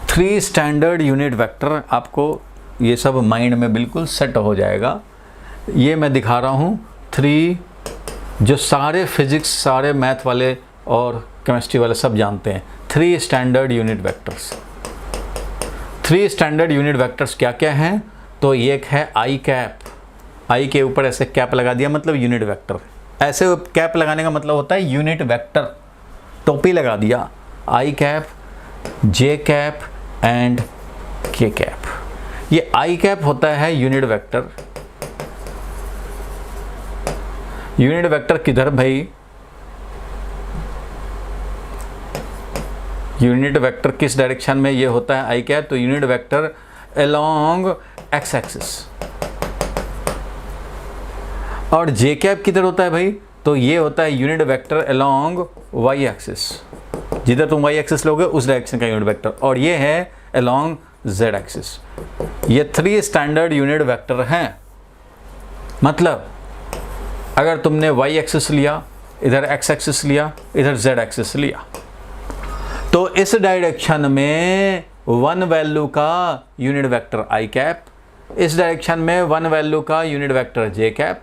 3 स्टैंडर्ड यूनिट वेक्टर, आपको ये सब माइंड में बिल्कुल सेट हो जाएगा। ये मैं दिखा रहा हूँ 3 जो सारे फिजिक्स, सारे मैथ वाले और केमिस्ट्री वाले सब जानते हैं। 3 standard unit vectors. 3 standard unit vectors क्या क्या हैं? तो एक है आई कैप, आई के ऊपर ऐसे कैप लगा दिया मतलब यूनिट वेक्टर। ऐसे कैप लगाने का मतलब होता है यूनिट वेक्टर, टोपी लगा दिया। आई cap, J cap and K cap. ये आई कैप होता है यूनिट वेक्टर। यूनिट वेक्टर किधर भाई? यूनिट वेक्टर किस डायरेक्शन में ये होता है आई कैप? तो unit vector along x axis. और जे कैप किधर होता है भाई? तो ये होता है unit vector along Y axis. जिधर तुम वाई एक्सिस लोगे उस डायरेक्शन का यूनिट वेक्टर, और ये है अलोंग जेड एक्सिस। ये 3 स्टैंडर्ड यूनिट वेक्टर हैं। मतलब अगर तुमने वाई एक्सिस लिया, इधर एक्स एक्सिस लिया, इधर जेड एक्सिस लिया, तो इस डायरेक्शन में 1 वैल्यू का यूनिट वेक्टर आई कैप, इस डायरेक्शन में 1 वैल्यू का यूनिट वेक्टर जे कैप,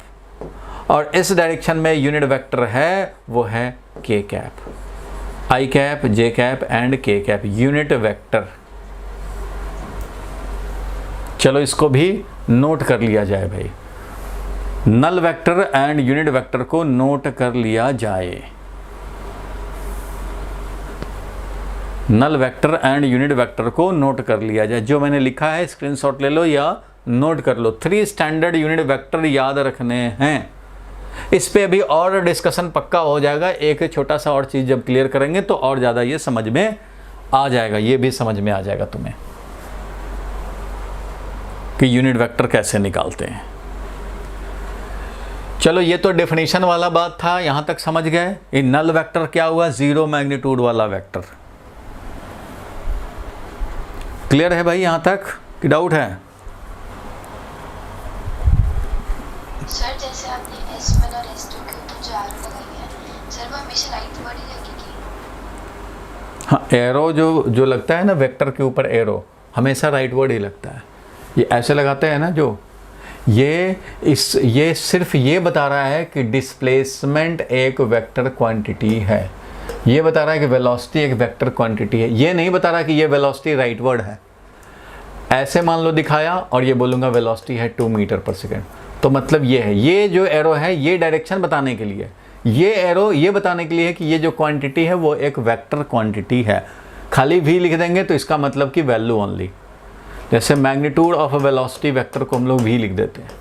और इस डायरेक्शन में यूनिट वेक्टर है वो है K cap. I cap, J cap and K cap unit vector. चलो इसको भी नोट कर लिया जाए भाई। Null vector and unit vector को नोट कर लिया जाए। Null vector and unit vector को नोट कर लिया जाए। जो मैंने लिखा है स्क्रीनशॉट ले लो या नोट कर लो। 3 स्टैंडर्ड यूनिट वेक्टर याद रखने हैं। इस पे अभी और डिस्कशन पक्का हो जाएगा। एक छोटा सा और चीज़ जब क्लियर करेंगे तो और ज़्यादा ये समझ में आ जाएगा, ये भी समझ में आ जाएगा तुम्हें कि यूनिट वेक्टर कैसे निकालते हैं। चलो ये तो डेफिनेशन वाला बात था, यहाँ तक समझ गए। ये नल वेक्टर क्या हुआ? 0 मैग्नीट्यूड वाला वेक्टर। क्लियर है भाई यहाँ तक कि डाउट है? सर जैसे आपने S1 और S2 के ऊपर जो एरो लगाई है, सर वो हमेशा राइट वर्ड ही लगेगी? हाँ, एरो जो लगता है ना वेक्टर के ऊपर, एरो हमेशा राइट वर्ड ही लगता है। ये ऐसे लगाते हैं ना जो, ये सिर्फ ये बता रहा है कि डिस्प्लेसमेंट एक वेक्टर क्वांटिटी है। ये बता रहा है कि वेलोसिटी एक वेक्टर क्वांटिटी है। ये नहीं बता रहा कि ये वेलोसिटी राइट वर्ड है। ऐसे मान लो दिखाया और ये बोलूँगा वेलोसिटी है 2 मीटर पर सेकेंड, तो मतलब ये है, ये जो एरो है ये डायरेक्शन बताने के लिए, ये एरो ये बताने के लिए है कि ये जो क्वांटिटी है वो एक वेक्टर क्वांटिटी है। खाली भी लिख देंगे तो इसका मतलब कि वैल्यू ओनली। जैसे magnitude of a velocity vector को हम लोग भी लिख देते हैं।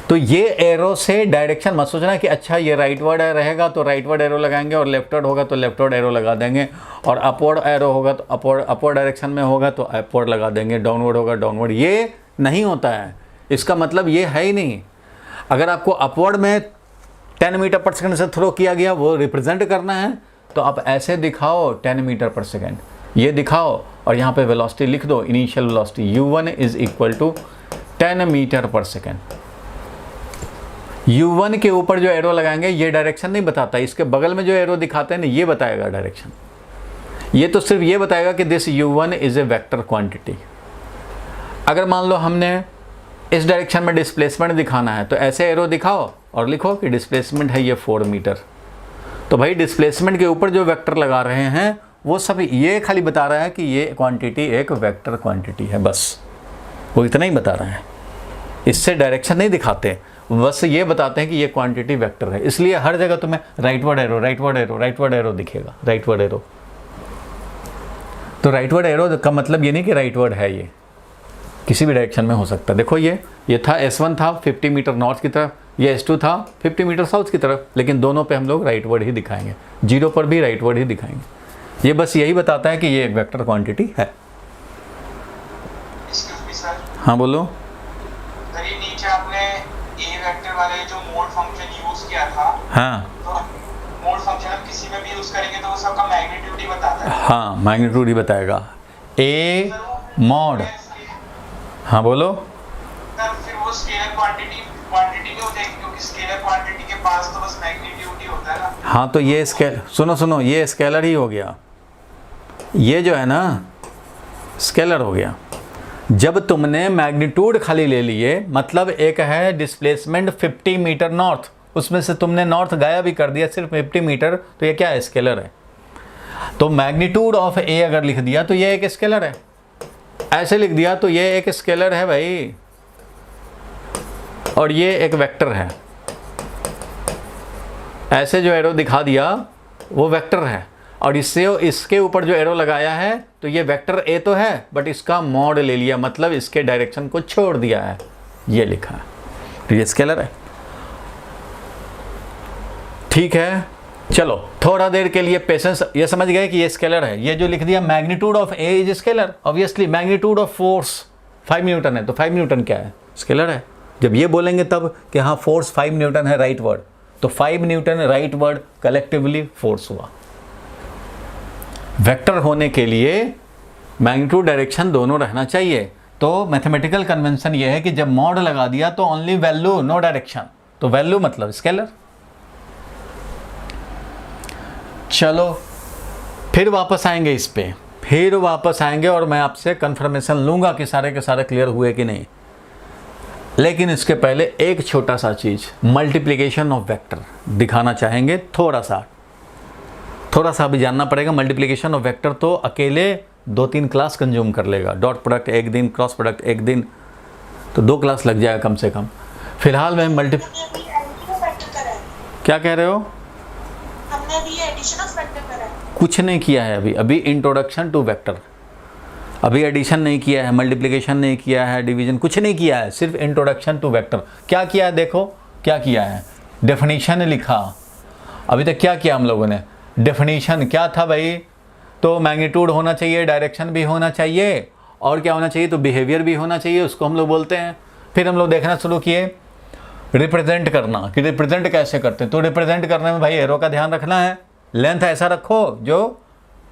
तो ये एरो से डायरेक्शन मत सोचना कि अच्छा ये राइट वर्ड रहेगा तो राइट वर्ड एरो लगाएंगे, और लेफ्ट वर्ड होगा तो लेफ्ट वर्ड एरो लगा देंगे, और अपवर्ड एरो होगा तो अपवर्ड डायरेक्शन में होगा तो अपवर्ड लगा देंगे, डाउनवर्ड होगा डाउनवर्ड। ये नहीं होता है, इसका मतलब ये है ही नहीं। अगर आपको अपवर्ड में 10 मीटर पर सेकेंड से थ्रो किया गया वो रिप्रेजेंट करना है तो आप ऐसे दिखाओ 10 मीटर पर सेकेंड, ये दिखाओ और यहाँ पे वेलोसिटी लिख दो, initial velocity u1 is equal to 10 metre per second. u1 के ऊपर जो एरो लगाएंगे ये डायरेक्शन नहीं बताता, इसके बगल में जो एरो दिखाते हैं ना ये बताएगा डायरेक्शन। ये तो सिर्फ ये बताएगा कि this u1 is a vector quantity. अगर मान लो हमने इस डायरेक्शन में डिस्प्लेसमेंट दिखाना है तो ऐसे एरो दिखाओ और लिखो कि डिस्प्लेसमेंट है ये 4 मीटर। तो भाई डिस्प्लेसमेंट के ऊपर जो वेक्टर लगा रहे हैं वो सब ये खाली बता रहा है कि ये क्वांटिटी एक वेक्टर क्वांटिटी है, बस वो इतना ही बता रहा है। इससे डायरेक्शन नहीं दिखाते, बस ये बताते हैं कि ये क्वांटिटी वेक्टर है। इसलिए हर जगह तुम्हें right word arrow, right word arrow, right word arrow दिखेगा, राइट वर्ड एरो। तो राइट वर्ड एरो का मतलब ये नहीं कि राइट वर्ड है, ये किसी भी डायरेक्शन में हो सकता है। देखो ये था S1 था 50 मीटर नॉर्थ की तरफ, ये S2 था 50 मीटर साउथ की तरफ, लेकिन दोनों पे हम लोग राइट वर्ड ही दिखाएंगे, 0 पर भी राइट वर्ड ही दिखाएंगे। ये बस यही बताता है कि ये एक वेक्टर क्वांटिटी है। Excuse me, sir. हाँ बोलो। सर ये नीचे आपने ए वेक्टर वाले जो मोड फंक्शन यूज किया था, हाँ तो मोड फंक्शन हम किसी में भी यूज करेंगे तो वो सबका मैग्नीट्यूड ही बताता है। हाँ, मैग्नीट्यूड ही बताएगा। ए मॉड, हाँ बोलो। सर फिर वो स्केलर क्वांटिटी नहीं हो जाएगी, क्योंकि स्केलर क्वांटिटी के पास तो बस मैग्नीट्यूड ही होता है ना। हाँ तो ये सुनो, ये स्केलर ही हो गया, ये जो है ना स्केलर हो गया। जब तुमने मैग्नीट्यूड खाली ले लिए, मतलब एक है डिस्प्लेसमेंट 50 मीटर नॉर्थ, उसमें से तुमने नॉर्थ गायब भी कर दिया, सिर्फ 50 मीटर, तो ये क्या है? स्केलर है। तो मैग्नीट्यूड ऑफ ए अगर लिख दिया तो ये एक स्केलर है, ऐसे लिख दिया तो ये एक स्केलर है भाई, और ये एक वेक्टर है। ऐसे जो एरो दिखा दिया वो वेक्टर है, और इससे इसके ऊपर जो एरो लगाया है तो ये वेक्टर ए तो है, बट इसका मॉड ले लिया, मतलब इसके डायरेक्शन को छोड़ दिया है, ये लिखा है, तो ये स्केलर है। ठीक है, चलो थोड़ा देर के लिए पेशेंस, ये समझ गए कि ये स्केलर है। ये जो लिख दिया magnitude of A is scalar, obviously magnitude of force 5 Newton है, तो 5 न्यूटन क्या है? स्केलर है। जब ये बोलेंगे तब कि हाँ फोर्स 5 न्यूटन है, राइट वर्ड, तो 5 Newton right word, collectively force हुआ। वेक्टर होने के लिए मैग्नीट्यूड डायरेक्शन दोनों रहना चाहिए, तो मैथमेटिकल कन्वेंशन ये है कि जब मॉड लगा दिया तो ओनली वैल्यू, नो डायरेक्शन, तो वैल्यू मतलब स्केलर। चलो फिर वापस आएंगे इस पे, फिर वापस आएंगे और मैं आपसे कंफर्मेशन लूंगा कि सारे के सारे क्लियर हुए कि नहीं। लेकिन इसके पहले एक छोटा सा चीज़, मल्टीप्लिकेशन ऑफ वेक्टर दिखाना चाहेंगे, थोड़ा सा अभी जानना पड़ेगा। मल्टीप्लिकेशन ऑफ वेक्टर तो अकेले 2-3 क्लास कंज्यूम कर लेगा, डॉट प्रोडक्ट एक दिन, क्रॉस प्रोडक्ट एक दिन, तो 2 क्लास लग जाएगा कम से कम। फिलहाल मैं क्या कह रहे हो? हमने भी एडिशन ऑफ वेक्टर करा है। कुछ नहीं किया है अभी इंट्रोडक्शन टू वेक्टर, अभी एडिशन नहीं किया है, मल्टीप्लिकेशन नहीं किया है, डिवीजन कुछ नहीं किया है, सिर्फ इंट्रोडक्शन टू वेक्टर। क्या किया है? देखो क्या किया है, डेफिनेशन लिखा। अभी तक क्या किया हम लोगों ने? डेफिनेशन क्या था भाई? तो मैग्नीट्यूड होना चाहिए, डायरेक्शन भी होना चाहिए, और क्या होना चाहिए? तो बिहेवियर भी होना चाहिए, उसको हम लोग बोलते हैं। फिर हम लोग देखना शुरू किए रिप्रेजेंट करना, कि रिप्रेजेंट कैसे करते हैं। तो रिप्रेजेंट करने में भाई एरो का ध्यान रखना है, लेंथ ऐसा रखो जो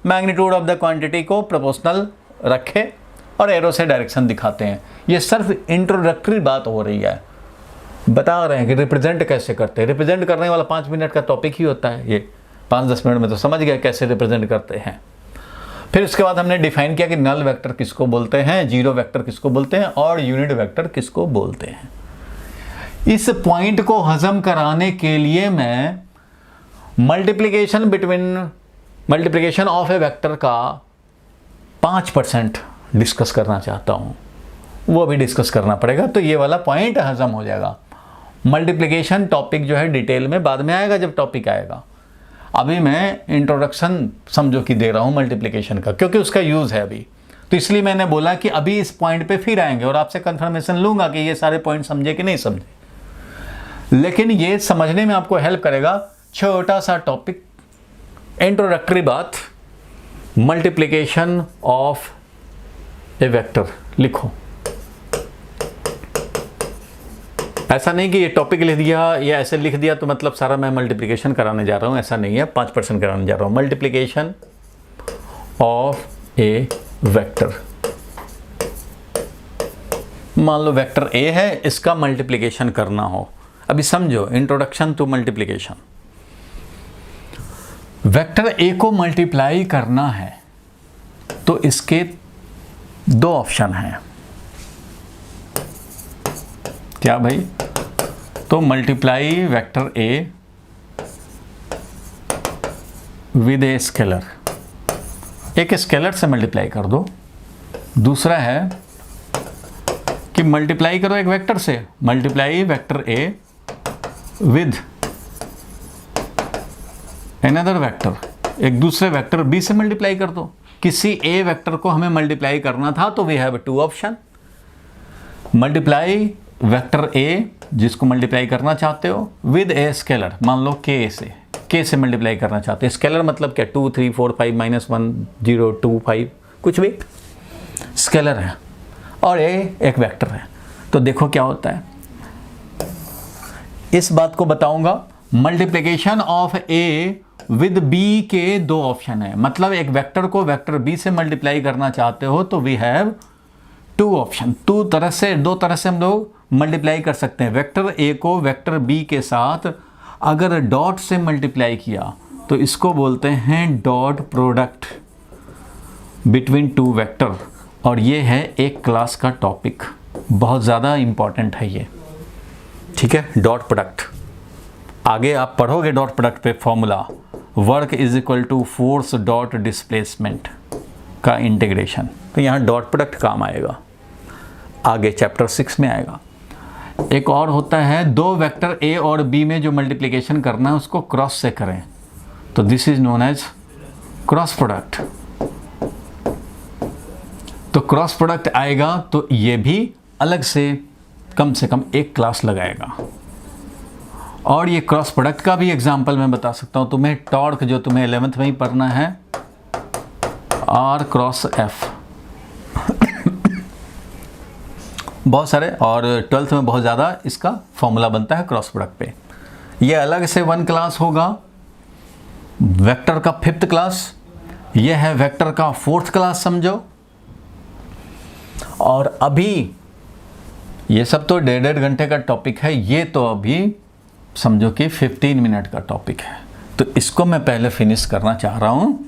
मैग्नीट्यूड ऑफ द क्वांटिटी को प्रोपोर्शनल रखे, और एरो से डायरेक्शन दिखाते हैं। ये सिर्फ इंट्रोडक्टरी बात हो रही है, बता रहे हैं कि रिप्रेजेंट कैसे करते हैं। रिप्रेजेंट करने वाला 5 मिनट का टॉपिक ही होता है, ये 5-10 मिनट में तो समझ गए कैसे रिप्रेजेंट करते हैं। फिर उसके बाद हमने डिफाइन किया कि नल वेक्टर किसको बोलते हैं, जीरो वेक्टर किसको बोलते हैं, और यूनिट वेक्टर किसको बोलते हैं। इस पॉइंट को हजम कराने के लिए मैं मल्टीप्लिकेशन ऑफ ए वेक्टर का 5% डिस्कस करना चाहता हूँ, वो भी डिस्कस करना पड़ेगा, तो ये वाला पॉइंट हजम हो जाएगा। मल्टीप्लिकेशन टॉपिक जो है डिटेल में बाद में आएगा जब टॉपिक आएगा। अभी मैं इंट्रोडक्शन समझो कि दे रहा हूँ मल्टीप्लिकेशन का, क्योंकि उसका यूज़ है अभी, तो इसलिए मैंने बोला कि अभी इस पॉइंट पे फिर आएंगे और आपसे कंफर्मेशन लूँगा कि ये सारे पॉइंट समझे कि नहीं समझे। लेकिन ये समझने में आपको हेल्प करेगा छोटा सा टॉपिक, इंट्रोडक्टरी बात, मल्टीप्लिकेशन ऑफ ए वेक्टर लिखो। ऐसा नहीं कि ये टॉपिक लिख दिया या ऐसे लिख दिया तो मतलब सारा मैं मल्टीप्लिकेशन कराने जा रहा हूँ, ऐसा नहीं है। 5% कराने जा रहा हूँ। मल्टीप्लिकेशन ऑफ ए वेक्टर, मान लो वेक्टर ए है, इसका मल्टीप्लिकेशन करना हो। अभी समझो, introduction to multiplication. Vector A को मल्टीप्लाई करना है तो इसके 2 ऑप्शन हैं। क्या भाई? तो multiply vector A with a scalar, एक स्केलर से मल्टीप्लाई कर दो। दूसरा है कि मल्टीप्लाई करो एक वेक्टर से, multiply vector A with another vector, एक दूसरे वेक्टर बी से मल्टीप्लाई कर दो। किसी ए वेक्टर को हमें मल्टीप्लाई करना था तो we have 2 option. Multiply vector A जिसको मल्टीप्लाई करना चाहते हो विद ए स्केलर, मान लो के से मल्टीप्लाई करना चाहते हो। स्केलर मतलब क्या? 2 3 4 5 -1 0 2 5 कुछ भी स्केलर है, और ए एक वेक्टर है। तो देखो क्या होता है, इस बात को बताऊंगा। Multiplication of A with B के दो ऑप्शन है, मतलब एक वेक्टर को वेक्टर बी से मल्टीप्लाई करना चाहते हो तो वी हैव टू ऑप्शन। दो तरह से हम लोग मल्टीप्लाई कर सकते हैं। वेक्टर ए को वेक्टर बी के साथ अगर डॉट से मल्टीप्लाई किया तो इसको बोलते हैं dot product between two vector, और ये है एक क्लास का टॉपिक, बहुत ज़्यादा इम्पॉर्टेंट है ये, ठीक है। डॉट प्रोडक्ट आगे आप पढ़ोगे, डॉट प्रोडक्ट पे formula work is equal to force dot displacement का इंटीग्रेशन, तो यहाँ डॉट प्रोडक्ट काम आएगा, आगे चैप्टर 6 में आएगा। एक और होता है दो वेक्टर ए और बी में जो मल्टीप्लिकेशन करना है उसको क्रॉस से करें, तो this is known as cross product. तो क्रॉस प्रोडक्ट आएगा तो ये भी अलग से कम एक क्लास लगाएगा। और ये क्रॉस प्रोडक्ट का भी एग्जांपल मैं बता सकता हूँ तुम्हें। टॉर्क जो तुम्हें 11th में ही पढ़ना है, आर क्रॉस एफ बहुत सारे, और 12th में बहुत ज़्यादा इसका फॉर्मूला बनता है क्रॉस प्रोडक्ट पे। ये अलग से 1 क्लास होगा, वेक्टर का 5th क्लास, ये है वेक्टर का 4th क्लास समझो। और अभी ये सब तो 1.5 घंटे का टॉपिक है, ये तो अभी समझो कि 15 मिनट का टॉपिक है, तो इसको मैं पहले फिनिश करना चाह रहा हूँ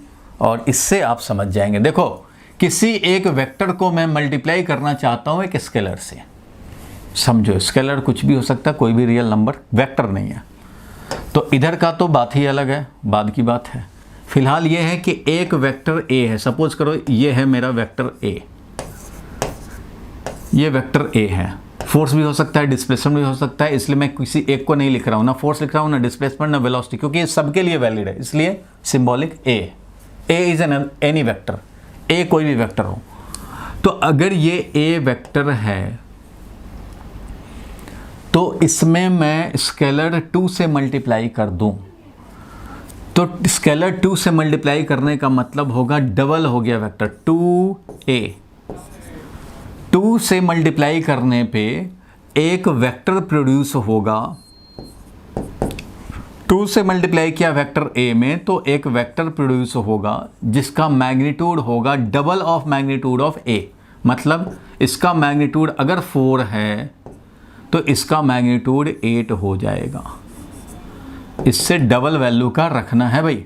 और इससे आप समझ जाएंगे। देखो किसी एक वेक्टर को मैं मल्टीप्लाई करना चाहता हूँ एक स्केलर से, समझो स्केलर कुछ भी हो सकता है, कोई भी रियल नंबर, वेक्टर नहीं है। तो इधर का तो बात ही अलग है, बाद की बात है। फिलहाल ये है कि एक वेक्टर ए है, सपोज करो ये है मेरा वेक्टर ए, ये वेक्टर ए है। फोर्स भी हो सकता है, डिस्प्लेसमेंट भी हो सकता है, इसलिए मैं किसी एक को नहीं लिख रहा हूँ, ना फोर्स लिख रहा हूँ, ना डिस्प्लेसमेंट, ना वेलोसिटी, क्योंकि ये सबके लिए वैलिड है, इसलिए symbolic A is any vector, A कोई भी वेक्टर हो। तो अगर ये ए वेक्टर है तो इसमें मैं स्केलर 2 से मल्टीप्लाई कर दूं, तो स्केलर 2 से मल्टीप्लाई करने का मतलब होगा डबल हो गया वेक्टर 2a। 2 से मल्टीप्लाई करने पे एक वेक्टर प्रोड्यूस होगा, 2 से मल्टीप्लाई किया वेक्टर ए में तो एक वेक्टर प्रोड्यूस होगा जिसका मैग्नीट्यूड होगा डबल ऑफ मैग्नीट्यूड ऑफ ए। मतलब इसका मैग्नीट्यूड अगर 4 है तो इसका मैग्नीट्यूड 8 हो जाएगा। इससे डबल वैल्यू का रखना है भाई,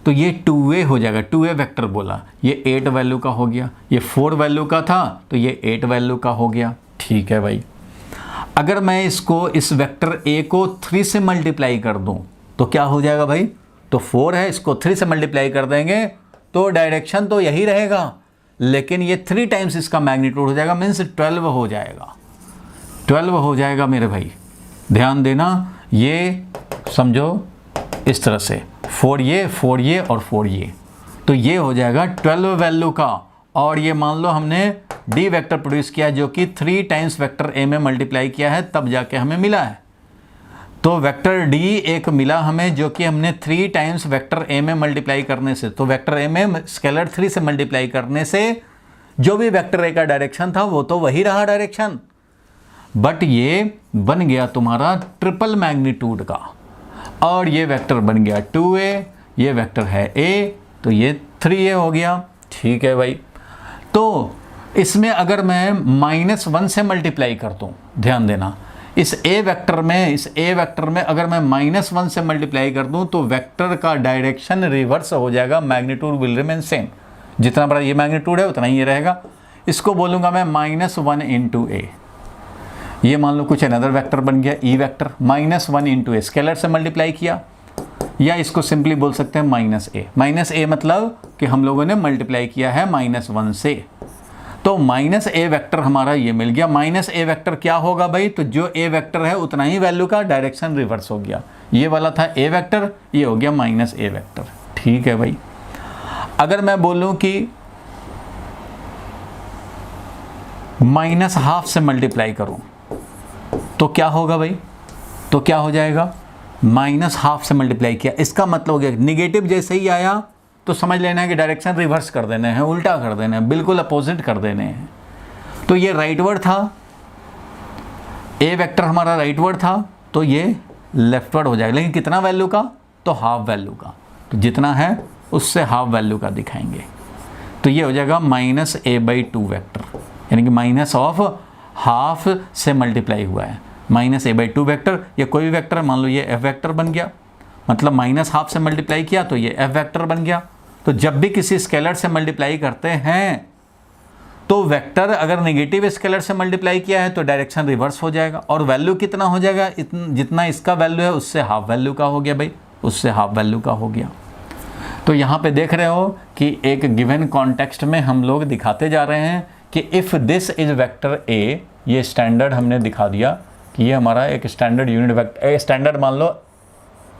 तो ये 2a हो जाएगा, 2a वेक्टर बोला, ये 8 वैल्यू का हो गया, ये 4 वैल्यू का था तो ये 8 वैल्यू का हो गया। ठीक है भाई, अगर मैं इसको इस वेक्टर a को 3 से मल्टीप्लाई कर दूं तो क्या हो जाएगा भाई, तो 4 है, इसको 3 से मल्टीप्लाई कर देंगे तो डायरेक्शन तो यही रहेगा, लेकिन ये 3 टाइम्स इसका मैग्नीट्यूड हो जाएगा, मीन्स 12 हो जाएगा, 12 हो जाएगा मेरे भाई। ध्यान देना, ये समझो इस तरह से 4a और 4a, तो ये हो जाएगा 12 वैल्यू का। और ये मान लो हमने d वेक्टर प्रोड्यूस किया जो कि 3 टाइम्स वेक्टर a में मल्टीप्लाई किया है, तब जाके हमें मिला है। तो वेक्टर d एक मिला हमें जो कि हमने 3 टाइम्स वेक्टर a में मल्टीप्लाई करने से, तो वेक्टर a में स्केलर 3 से मल्टीप्लाई करने से जो भी वेक्टर a का डायरेक्शन था वो तो वही रहा डायरेक्शन, बट ये बन गया तुम्हारा ट्रिपल मैग्नीट्यूड का, और ये वेक्टर बन गया 2a, ये वेक्टर है a तो ये 3a हो गया। ठीक है भाई, तो इसमें अगर मैं -1 से मल्टीप्लाई कर दूँ, ध्यान देना, इस a वेक्टर में अगर मैं -1 से मल्टीप्लाई कर दूँ तो वेक्टर का डायरेक्शन रिवर्स हो जाएगा, मैग्नीट्यूड विल रिमेन सेम, जितना बड़ा ये मैग्नीट्यूड है उतना ही ये रहेगा। इसको बोलूँगा मैं -1 इंटू a, ये मान लो कुछ अनदर वेक्टर बन गया e vector, -1 into a scalar से मल्टीप्लाई किया, या इसको सिंपली बोल सकते हैं -a मतलब कि हम लोगों ने मल्टीप्लाई किया है -1 से, तो -a वेक्टर हमारा ये मिल गया। -a वेक्टर क्या होगा भाई, तो जो a वेक्टर है उतना ही वैल्यू का डायरेक्शन रिवर्स हो गया, ये वाला था a वेक्टर, ये हो गया -a वेक्टर। ठीक है भाई, अगर मैं बोलूँ कि -12 से मल्टीप्लाई करूँ तो क्या होगा भाई, तो क्या हो जाएगा, -12 से मल्टीप्लाई किया, इसका मतलब हो गया निगेटिव जैसे ही आया तो समझ लेना है कि डायरेक्शन रिवर्स कर देने हैं, उल्टा कर देना है, बिल्कुल अपोजिट कर देने हैं। तो ये राइटवर्ड था, ए वेक्टर हमारा राइटवर्ड था, तो ये लेफ्टवर्ड हो जाएगा, लेकिन कितना वैल्यू का, तो हाफ वैल्यू का, तो जितना है उससे हाफ वैल्यू का दिखाएंगे। तो ये हो जाएगा -a/2 वेक्टर, यानी कि माइनस ऑफ हाफ से मल्टीप्लाई हुआ है, -a/2 वेक्टर। ये कोई भी वेक्टर, मान लो ये f वेक्टर बन गया, मतलब माइनस हाफ से मल्टीप्लाई किया तो ये f वेक्टर बन गया। तो जब भी किसी स्केलर से मल्टीप्लाई करते हैं तो वेक्टर अगर नेगेटिव स्केलर से मल्टीप्लाई किया है तो डायरेक्शन रिवर्स हो जाएगा, और वैल्यू कितना हो जाएगा, जितना इसका वैल्यू है उससे हाफ वैल्यू का हो गया भाई, उससे हाफ वैल्यू का हो गया। तो यहाँ पे देख रहे हो कि एक गिवन कॉन्टेक्स्ट में हम लोग दिखाते जा रहे हैं कि if this is vector A, ये स्टैंडर्ड हमने दिखा दिया कि ये हमारा एक स्टैंडर्ड यूनिट वेक्टर, स्टैंडर्ड मान लो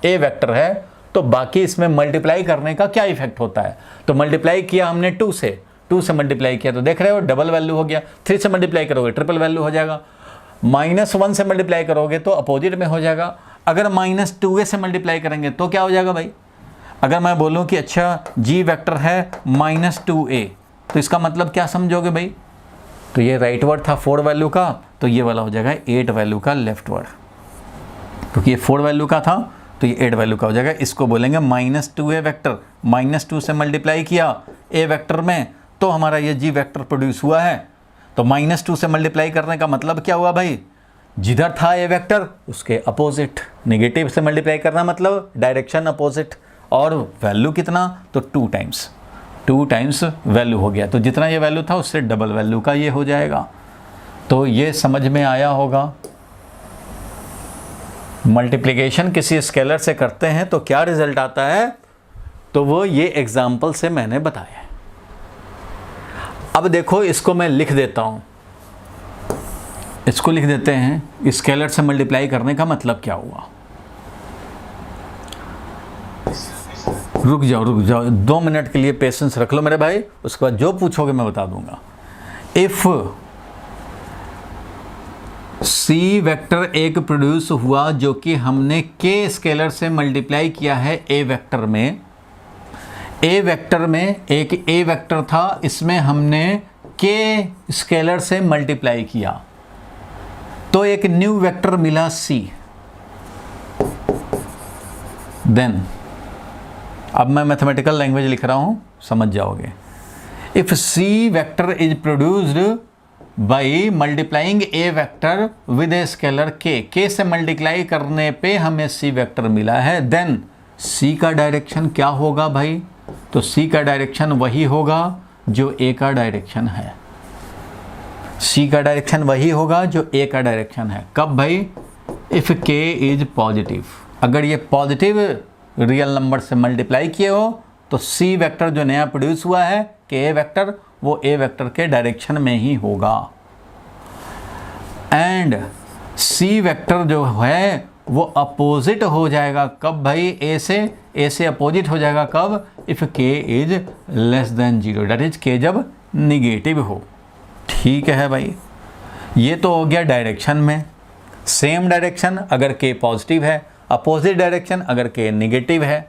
ए वेक्टर है, तो बाकी इसमें मल्टीप्लाई करने का क्या इफेक्ट होता है। तो मल्टीप्लाई किया हमने 2 से मल्टीप्लाई किया तो देख रहे हो डबल वैल्यू हो गया। 3 से मल्टीप्लाई करोगे ट्रिपल वैल्यू हो जाएगा। -1 से मल्टीप्लाई करोगे तो अपोजिट में हो जाएगा। अगर -2a से मल्टीप्लाई करेंगे तो क्या हो जाएगा भाई, अगर मैं बोलूँ कि अच्छा जी वेक्टर है -2a, तो इसका मतलब क्या समझोगे भाई, तो ये राइट वर्ड था 4 वैल्यू का, तो ये वाला हो जाएगा 8 वैल्यू का लेफ्ट वर्ड, क्योंकि ये 4 वैल्यू का था तो ये 8 वैल्यू का हो जाएगा। इसको बोलेंगे -2a वेक्टर, -2 से मल्टीप्लाई किया a वेक्टर में तो हमारा ये g वेक्टर प्रोड्यूस हुआ है। तो -2 से मल्टीप्लाई करने का मतलब क्या हुआ भाई, जिधर था a वेक्टर उसके अपोजिट, नेगेटिव से मल्टीप्लाई करना मतलब डायरेक्शन अपोजिट, और वैल्यू कितना, तो 2 टाइम्स वैल्यू हो गया। तो जितना ये वैल्यू था उससे डबल वैल्यू का ये हो जाएगा। तो ये समझ में आया होगा। मल्टीप्लिकेशन किसी स्केलर से करते हैं तो क्या रिजल्ट आता है, तो वो ये एग्जाम्पल से मैंने बताया है। अब देखो इसको मैं लिख देता हूँ, इसको लिख देते हैं, स्केलर से मल्टीप्लाई करने का मतलब क्या हुआ। रुक जाओ 2 मिनट के लिए पेशेंस रख लो मेरे भाई, उसके बाद जो पूछोगे मैं बता दूंगा। इफ सी वेक्टर एक प्रोड्यूस हुआ जो कि हमने के स्केलर से मल्टीप्लाई किया है ए वेक्टर में, ए वेक्टर में एक ए वेक्टर था, इसमें हमने के स्केलर से मल्टीप्लाई किया तो एक न्यू वेक्टर मिला सी। देन अब मैं मैथमेटिकल लैंग्वेज लिख रहा हूं, समझ जाओगे। If C vector is produced by multiplying A vector with a scalar K से मल्टीप्लाई करने पे हमें सी वेक्टर मिला है, देन सी का डायरेक्शन क्या होगा भाई, तो सी का डायरेक्शन वही होगा जो ए का डायरेक्शन है। सी का डायरेक्शन वही होगा जो ए का डायरेक्शन है। कब भाई, इफ के इज पॉजिटिव, अगर ये पॉजिटिव रियल नंबर से मल्टीप्लाई किए हो तो सी वेक्टर जो नया प्रोड्यूस हुआ है के ए वेक्टर, वो ए वेक्टर के डायरेक्शन में ही होगा। एंड सी वेक्टर जो है वो अपोजिट हो जाएगा कब भाई, ए से अपोजिट हो जाएगा कब, इफ के is less than 0, that is के जब निगेटिव हो। ठीक है भाई, ये तो हो गया डायरेक्शन में। सेम डायरेक्शन अगर के पॉजिटिव है, अपोजिट डायरेक्शन अगर के नेगेटिव है।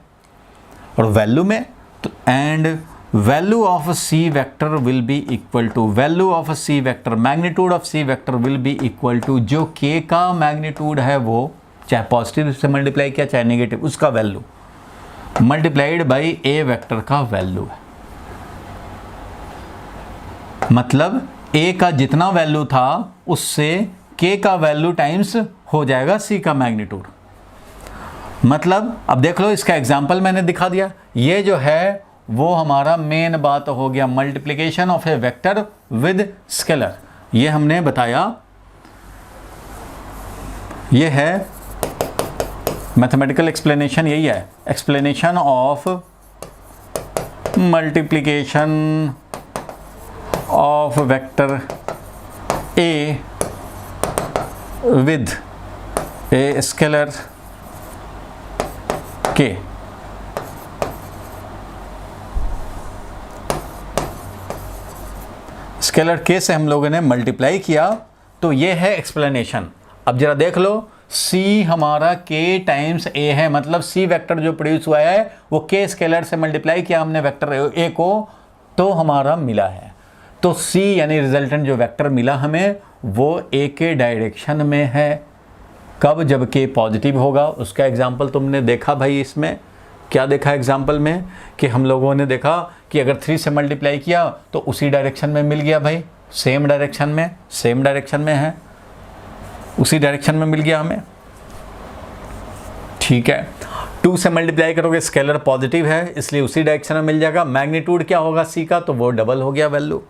और वैल्यू में तो and value of C vector will be equal to, value of C vector, magnitude of C vector will be equal to, जो के का मैग्नीट्यूड है वो चाहे पॉजिटिव से मल्टीप्लाई किया चाहे नेगेटिव, उसका value multiplied by A vector का वैल्यू है। मतलब ए का जितना वैल्यू था उससे के का वैल्यू टाइम्स हो जाएगा सी का मैग्नीट्यूड। मतलब अब देख लो, इसका एग्जाम्पल मैंने दिखा दिया। ये जो है वो हमारा मेन बात हो गया, multiplication of a vector with scalar, ये हमने बताया। ये है मैथमेटिकल एक्सप्लेनेशन, यही है explanation of multiplication of vector A with a scalar के। स्केलर के से हम लोगों ने मल्टीप्लाई किया तो ये है एक्सप्लेनेशन। अब जरा देख लो, सी हमारा के टाइम्स ए है, मतलब सी वेक्टर जो प्रोड्यूस हुआ है वो के स्केलर से मल्टीप्लाई किया हमने वेक्टर ए को, तो हमारा मिला है। तो सी यानी रिजल्टेंट जो वेक्टर मिला हमें वो ए के डायरेक्शन में है। कब? जब के पॉजिटिव होगा। उसका एग्जाम्पल तुमने देखा भाई, इसमें क्या देखा एग्जाम्पल में कि हम लोगों ने देखा कि अगर 3 से मल्टीप्लाई किया तो उसी डायरेक्शन में मिल गया भाई, सेम डायरेक्शन में है, उसी डायरेक्शन में मिल गया हमें। ठीक है, 2 से मल्टीप्लाई करोगे, स्केलर पॉजिटिव है इसलिए उसी डायरेक्शन में मिल जाएगा। मैग्नीट्यूड क्या होगा सी का? तो वो डबल हो गया वैल्यू।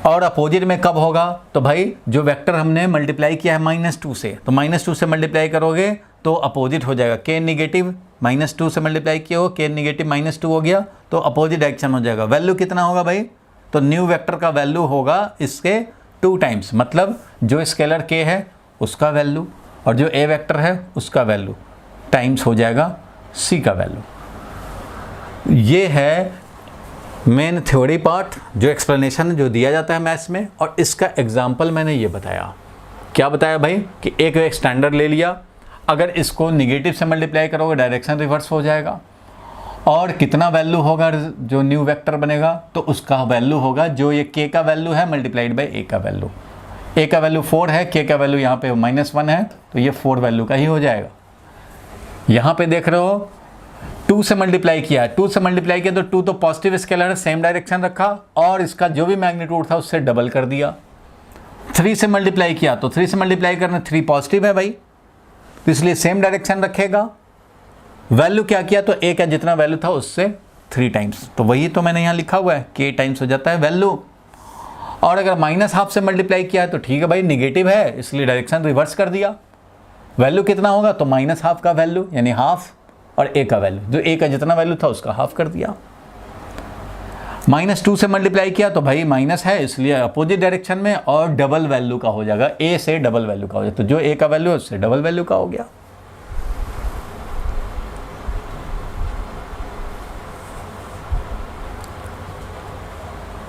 और अपोजिट में कब होगा? तो भाई जो वेक्टर हमने मल्टीप्लाई किया है -2 से, तो -2 से मल्टीप्लाई करोगे तो अपोजिट हो जाएगा। के नेगेटिव -2 से मल्टीप्लाई किया हो, के नेगेटिव -2 हो गया तो अपोजिट डायरेक्शन हो जाएगा। वैल्यू कितना होगा भाई? तो न्यू वेक्टर का वैल्यू होगा इसके 2 टाइम्स, मतलब जो स्केलर के है उसका वैल्यू और जो ए वेक्टर है उसका वैल्यू टाइम्स हो जाएगा सी का वैल्यू। ये है मेन थ्योरी पार्ट, जो एक्सप्लेनेशन जो दिया जाता है मैथ्स में। और इसका एग्जाम्पल मैंने ये बताया, क्या बताया भाई कि एक स्टैंडर्ड ले लिया, अगर इसको निगेटिव से मल्टीप्लाई करोगे डायरेक्शन रिवर्स हो जाएगा। और कितना वैल्यू होगा जो न्यू वेक्टर बनेगा? तो उसका वैल्यू होगा जो ये के का वैल्यू है मल्टीप्लाइड बाई ए का वैल्यू। ए का वैल्यू 4 है, के का वैल्यू यहाँ पे -1 है, तो ये 4 वैल्यू का ही हो जाएगा। यहाँ पे देख रहे हो 2 से मल्टीप्लाई किया है, 2 से मल्टीप्लाई किया तो 2 तो पॉजिटिव स्केलर है, सेम डायरेक्शन रखा और इसका जो भी मैग्नीट्यूड था उससे डबल कर दिया। 3 से मल्टीप्लाई किया तो 3 से मल्टीप्लाई करना, 3 पॉजिटिव है भाई तो इसलिए सेम डायरेक्शन रखेगा। वैल्यू क्या किया? तो ए का जितना वैल्यू था उससे 3 टाइम्स, तो वही तो मैंने यहाँ लिखा हुआ है के टाइम्स हो जाता है वैल्यू। और अगर -1/2 से मल्टीप्लाई किया है तो ठीक है भाई, निगेटिव है इसलिए डायरेक्शन रिवर्स कर दिया। वैल्यू कितना होगा? तो -1/2 का वैल्यू यानी हाफ, और ए का वैल्यू जो ए का जितना वैल्यू था उसका हाफ कर दिया। -2 से मल्टीप्लाई किया तो भाई माइनस है इसलिए अपोजिट डायरेक्शन में और डबल वैल्यू का हो जाएगा, ए से डबल वैल्यू का हो जाएगा, तो जो ए का वैल्यू है उससे डबल वैल्यू का हो गया।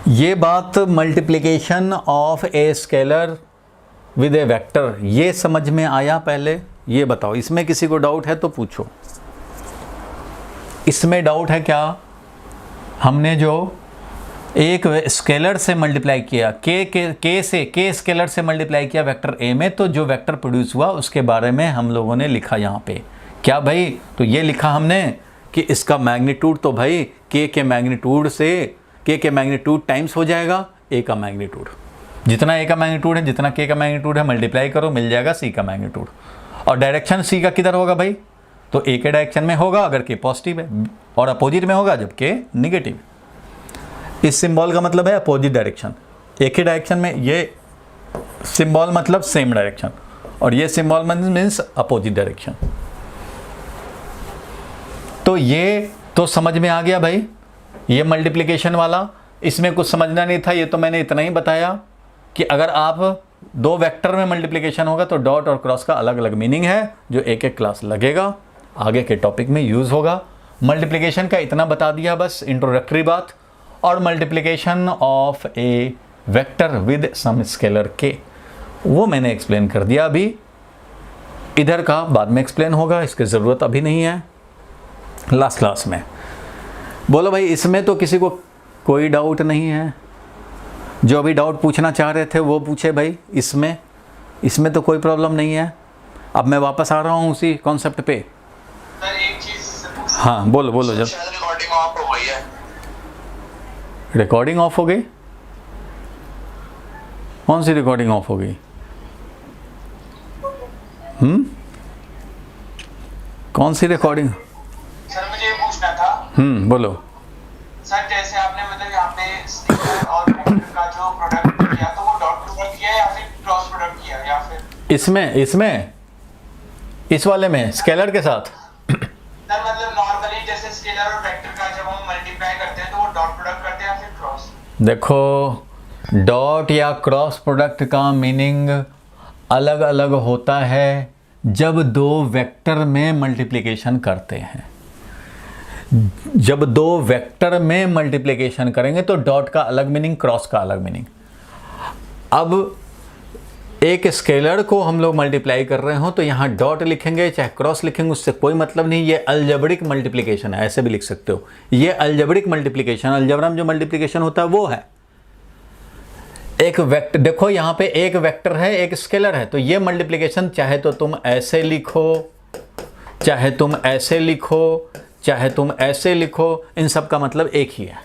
ये बात multiplication of a scalar with A vector, ये समझ में आया? पहले ये बताओ, इसमें किसी को डाउट है तो पूछो। इसमें डाउट है क्या? हमने जो एक स्केलर से मल्टीप्लाई किया, के स्केलर से मल्टीप्लाई किया वेक्टर ए में, तो जो वेक्टर प्रोड्यूस हुआ उसके बारे में हम लोगों ने लिखा यहाँ पे। क्या भाई? तो ये लिखा हमने कि इसका मैग्नीट्यूड तो भाई के मैग्नीट्यूड से के मैग्नीट्यूड टाइम्स हो जाएगा ए का मैग्नीट्यूड। जितना ए का मैग्नीट्यूड है, जितना के का मैग्नीट्यूड है, मल्टीप्लाई करो मिल जाएगा सी का मैग्नीट्यूड। और डायरेक्शन सी का किधर होगा भाई? तो ए के डायरेक्शन में होगा अगर के पॉजिटिव है, और अपोजिट में होगा जब के निगेटिव। इस सिंबल का मतलब है अपोजिट डायरेक्शन। एक ही डायरेक्शन में ये सिंबल मतलब सेम डायरेक्शन, और ये सिंबल मीन्स अपोजिट डायरेक्शन। तो ये तो समझ में आ गया भाई, ये मल्टीप्लिकेशन वाला। इसमें कुछ समझना नहीं था, ये तो मैंने इतना ही बताया कि अगर आप 2 वेक्टर में मल्टीप्लिकेशन होगा तो डॉट और क्रॉस का अलग अलग मीनिंग है, जो एक एक क्लास लगेगा, आगे के टॉपिक में यूज़ होगा। मल्टीप्लिकेशन का इतना बता दिया बस, इंट्रोडक्टरी बात। और multiplication of a vector with some scalar के, वो मैंने एक्सप्लेन कर दिया। अभी इधर का बाद में एक्सप्लेन होगा, इसकी ज़रूरत अभी नहीं है, लास्ट क्लास में। बोलो भाई, इसमें तो किसी को कोई डाउट नहीं है? जो अभी डाउट पूछना चाह रहे थे वो पूछे भाई। इसमें तो कोई प्रॉब्लम नहीं है। अब मैं वापस आ रहा हूँ उसी कॉन्सेप्ट पे। सर एक चीज, हाँ बोलो जब। शायद रिकॉर्डिंग ऑफ हो गई है। रिकॉर्डिंग ऑफ हो गई? कौन सी रिकॉर्डिंग ऑफ हो गई? कौन सी रिकॉर्डिंग? सर मुझे ये पूछना था। बोलो। सर जैसे आपने मतलब यहाँ पे स्टिकर और वेक्टर का जो प्रोडक्ट किया, तो वो डॉट प्रोडक्ट किया या फिर क्रॉस प्रोडक्ट किया या फिर इसमें इस वाले में स्केलर के साथ? सर मतलब नॉर्मली जैसे स्केलर और वेक्टर का जब हम मल्टीप्लाई करते हैं तो वो डॉट प्रोडक्ट करते हैं या फिर क्रॉस? देखो, डॉट या क्रॉस प्रोडक्ट का मीनिंग अलग अलग होता है जब 2 वेक्टर में मल्टीप्लिकेशन करते हैं। जब 2 वेक्टर में मल्टीप्लिकेशन करेंगे तो डॉट का अलग मीनिंग, क्रॉस का अलग मीनिंग। अब एक स्केलर को हम लोग मल्टीप्लाई कर रहे हो तो यहाँ डॉट लिखेंगे चाहे क्रॉस लिखेंगे, उससे कोई मतलब नहीं। ये अलजेब्रिक मल्टीप्लिकेशन है, ऐसे भी लिख सकते हो। ये अलजेब्रिक मल्टीप्लिकेशन, अलजेब्रा में जो मल्टीप्लिकेशन होता है वो है। एक वेक्टर, देखो यहाँ पे एक वेक्टर है एक स्केलर है, तो ये मल्टीप्लिकेशन चाहे तो तुम ऐसे लिखो, चाहे तुम ऐसे लिखो, चाहे तुम ऐसे लिखो, इन सब का मतलब एक ही है।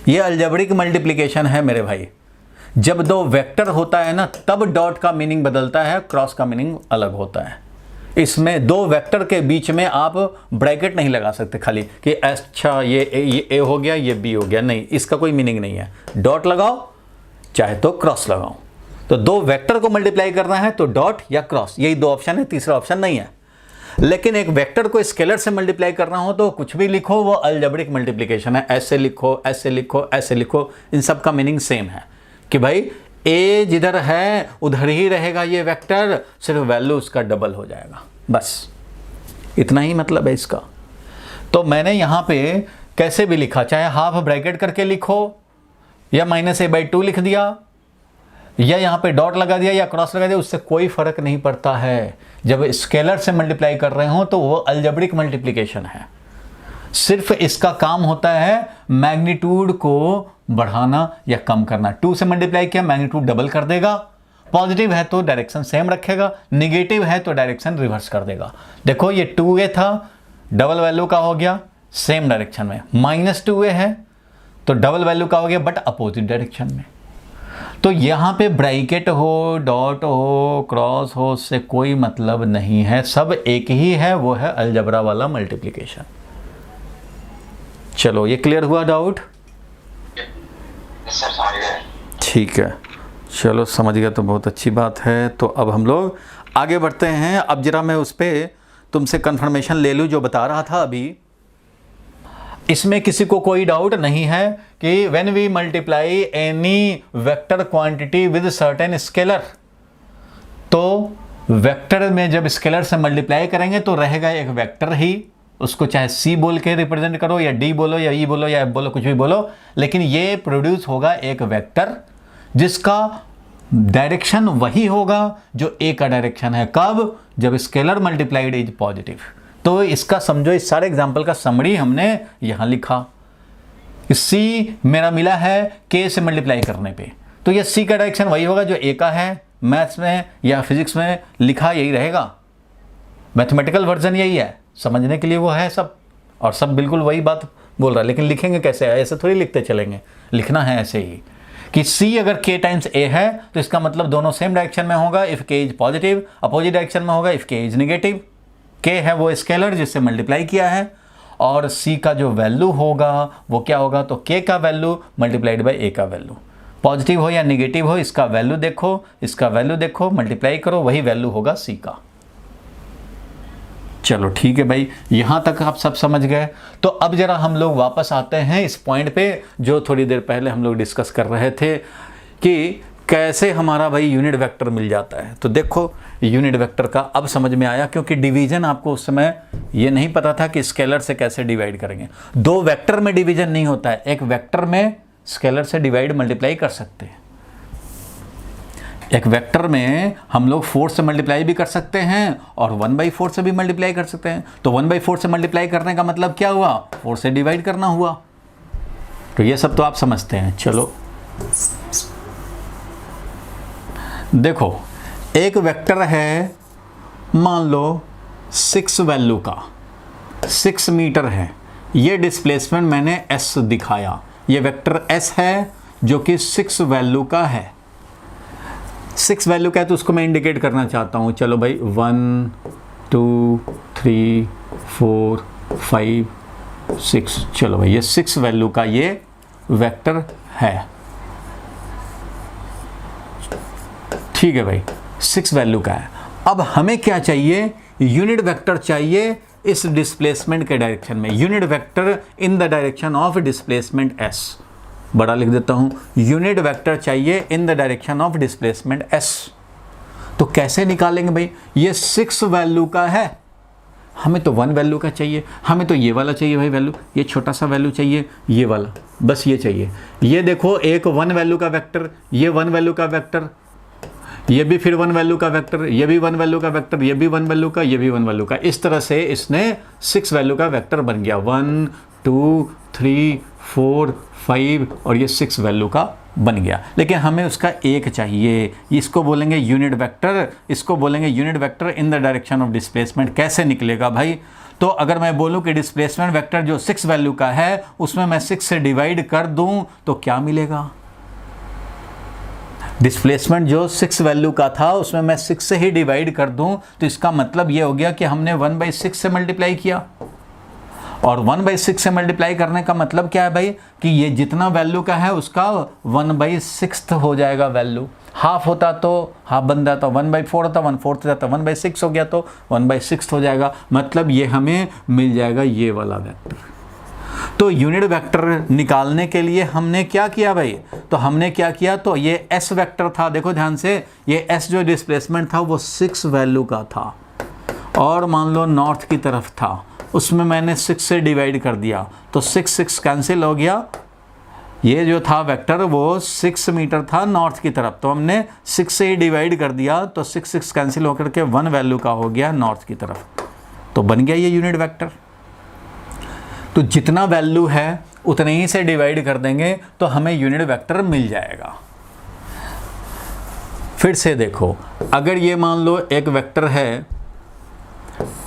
ये अलजेब्रिक मल्टीप्लिकेशन है मेरे भाई। जब दो वेक्टर होता है ना तब डॉट का मीनिंग बदलता है, क्रॉस का मीनिंग अलग होता है। इसमें दो वेक्टर के बीच में आप ब्रैकेट नहीं लगा सकते खाली कि अच्छा ये ए हो गया ये बी हो गया, नहीं, इसका कोई मीनिंग नहीं है। डॉट लगाओ चाहे तो क्रॉस लगाओ। तो दो वेक्टर को मल्टीप्लाई करना है तो डॉट या क्रॉस, यही दो ऑप्शन है, तीसरा ऑप्शन नहीं है। लेकिन एक वेक्टर को स्केलर से मल्टीप्लाई करना हो तो कुछ भी लिखो, वो अलजेब्रिक मल्टीप्लिकेशन है। ऐसे लिखो, ऐसे लिखो, ऐसे लिखो, इन सब का मीनिंग सेम है कि भाई ए जिधर है उधर ही रहेगा ये वेक्टर, सिर्फ वैल्यू उसका डबल हो जाएगा, बस इतना ही मतलब है इसका। तो मैंने यहाँ पे कैसे भी लिखा, चाहे हाफ ब्रैकेट करके लिखो या -a/2 लिख दिया या यहाँ पे डॉट लगा दिया या क्रॉस लगा दिया, उससे कोई फर्क नहीं पड़ता है। जब स्केलर से मल्टीप्लाई कर रहे हो तो वो अलजेब्रिक मल्टीप्लिकेशन है। सिर्फ इसका काम होता है मैग्नीट्यूड को बढ़ाना या कम करना। 2 से मल्टीप्लाई किया, मैग्नीट्यूड डबल कर देगा। पॉजिटिव है तो डायरेक्शन सेम रखेगा, निगेटिव है तो डायरेक्शन रिवर्स कर देगा। देखो ये 2a था, डबल वैल्यू का हो गया सेम डायरेक्शन में। -2a है तो डबल वैल्यू का हो गया बट अपोजिट डायरेक्शन में। तो यहाँ पे ब्रैकेट हो, डॉट हो, क्रॉस हो, उससे कोई मतलब नहीं है, सब एक ही है, वो है अलजबरा वाला मल्टीप्लिकेशन। चलो ये क्लियर हुआ डाउट? ठीक है, चलो समझ गया तो बहुत अच्छी बात है। तो अब हम लोग आगे बढ़ते हैं। अब जरा मैं उस पर तुमसे कंफर्मेशन ले लूँ जो बता रहा था अभी। इसमें किसी को कोई डाउट नहीं है कि when we multiply any vector quantity with certain scalar, तो वेक्टर में जब स्केलर से मल्टीप्लाई करेंगे तो रहेगा एक वेक्टर ही, उसको चाहे C बोल के रिप्रेजेंट करो या D बोलो या E बोलो या F बोलो, कुछ भी बोलो, लेकिन ये प्रोड्यूस होगा एक वेक्टर जिसका डायरेक्शन वही होगा जो A का डायरेक्शन है। कब? जब स्केलर मल्टीप्लाइड इज पॉजिटिव। तो इसका समझो, इस सारे एग्जाम्पल का समरी हमने यहां लिखा। C मेरा मिला है K से मल्टीप्लाई करने पे, तो ये C का डायरेक्शन वही होगा जो A का है। मैथ्स में या फिजिक्स में लिखा यही रहेगा, मैथमेटिकल वर्जन यही है, समझने के लिए वो है सब, और सब बिल्कुल वही बात बोल रहा है। लेकिन लिखेंगे कैसे? ऐसे थोड़ी लिखते चलेंगे, लिखना है ऐसे ही कि C अगर K टाइम्स A है तो इसका मतलब दोनों सेम डायरेक्शन में होगा if K is positive, opposite direction में होगा if K is negative. K है वो स्केलर जिससे मल्टीप्लाई किया है, और C का जो वैल्यू होगा वो क्या होगा, तो K का वैल्यू मल्टीप्लाइड बाय A का वैल्यू। पॉजिटिव हो या निगेटिव हो, इसका वैल्यू देखो, इसका वैल्यू देखो, मल्टीप्लाई करो, वही वैल्यू होगा C का। चलो ठीक है भाई, यहां तक आप सब समझ गए। तो अब जरा हम लोग वापस आते हैं इस पॉइंट पे जो थोड़ी देर पहले हम लोग डिस्कस कर रहे थे कि कैसे हमारा भाई यूनिट वेक्टर मिल जाता है। तो देखो यूनिट वेक्टर का अब समझ में आया, क्योंकि डिवीजन आपको उस समय ये नहीं पता था कि स्केलर से कैसे डिवाइड करेंगे। दो वेक्टर में डिवीजन नहीं होता है, एक वेक्टर में स्केलर से डिवाइड मल्टीप्लाई कर सकते हैं। एक वेक्टर में हम लोग 4 से मल्टीप्लाई भी कर सकते हैं और 1/4 से भी मल्टीप्लाई कर सकते हैं। तो 1/4 से मल्टीप्लाई करने का मतलब क्या हुआ, 4 से डिवाइड करना हुआ। तो ये सब तो आप समझते हैं। चलो देखो, एक वेक्टर है मान लो 6 वैल्यू का, 6 मीटर है। ये डिस्प्लेसमेंट मैंने S दिखाया, ये वेक्टर S है जो कि 6 वैल्यू का है। 6 वैल्यू का है तो उसको मैं इंडिकेट करना चाहता हूँ। चलो भाई 1 2 3 4 5 6, चलो भाई ये 6 वैल्यू का ये वेक्टर है। ठीक है भाई, 6 वैल्यू का है। अब हमें क्या चाहिए, यूनिट वेक्टर चाहिए इस डिस्प्लेसमेंट के डायरेक्शन में, unit vector in the direction of displacement S। बड़ा लिख देता हूं, यूनिट वेक्टर चाहिए in the direction of displacement S। तो कैसे निकालेंगे भाई, ये 6 वैल्यू का है, हमें तो 1 वैल्यू का चाहिए, हमें तो ये वाला चाहिए भाई वैल्यू, ये छोटा सा वैल्यू चाहिए, ये वाला, बस ये चाहिए। ये देखो एक 1 वैल्यू का वेक्टर, ये 1 वैल्यू का वेक्टर, ये भी फिर 1 वैल्यू का वेक्टर, ये भी 1 वैल्यू का वेक्टर, ये भी 1 वैल्यू का, ये भी 1 वैल्यू का। इस तरह से इसने 6 वैल्यू का वेक्टर बन गया। 1 2 3 4 5 और ये 6 वैल्यू का बन गया, लेकिन हमें उसका एक चाहिए। इसको बोलेंगे यूनिट वेक्टर, इसको बोलेंगे unit vector in the direction of displacement. कैसे निकलेगा भाई? तो अगर मैं बोलूं कि डिस्प्लेसमेंट वेक्टर जो 6 वैल्यू का है उसमें मैं 6 से डिवाइड कर दूं तो क्या मिलेगा? डिस्प्लेसमेंट जो 6 वैल्यू का था उसमें मैं 6 से ही डिवाइड कर दूं तो इसका मतलब ये हो गया कि हमने 1/6 से मल्टीप्लाई किया। और 1/6 से मल्टीप्लाई करने का मतलब क्या है भाई? कि ये जितना वैल्यू का है उसका 1/6 हो जाएगा वैल्यू। हाफ होता तो हाफ बन जाता, 1/4 होता 1/4 हो जाता, 1/6 हो गया तो 1/6 हो जाएगा। मतलब ये हमें मिल जाएगा ये वाला वेक्टर। तो यूनिट वेक्टर निकालने के लिए हमने क्या किया भाई? तो हमने क्या किया, तो ये एस वेक्टर था, देखो ध्यान से, ये एस जो डिस्प्लेसमेंट था वो 6 वैल्यू का था और मान लो नॉर्थ की तरफ था, उसमें मैंने 6 से डिवाइड कर दिया तो 6 कैंसिल हो गया। ये जो था वेक्टर वो 6 मीटर था नॉर्थ की तरफ, तो हमने 6 से ही डिवाइड कर दिया तो 6 कैंसिल होकर के 1 वैल्यू का हो गया नॉर्थ की तरफ, तो बन गया ये यूनिट वेक्टर। तो जितना वैल्यू है उतने ही से डिवाइड कर देंगे तो हमें यूनिट वेक्टर मिल जाएगा। फिर से देखो, अगर ये मान लो एक वेक्टर है,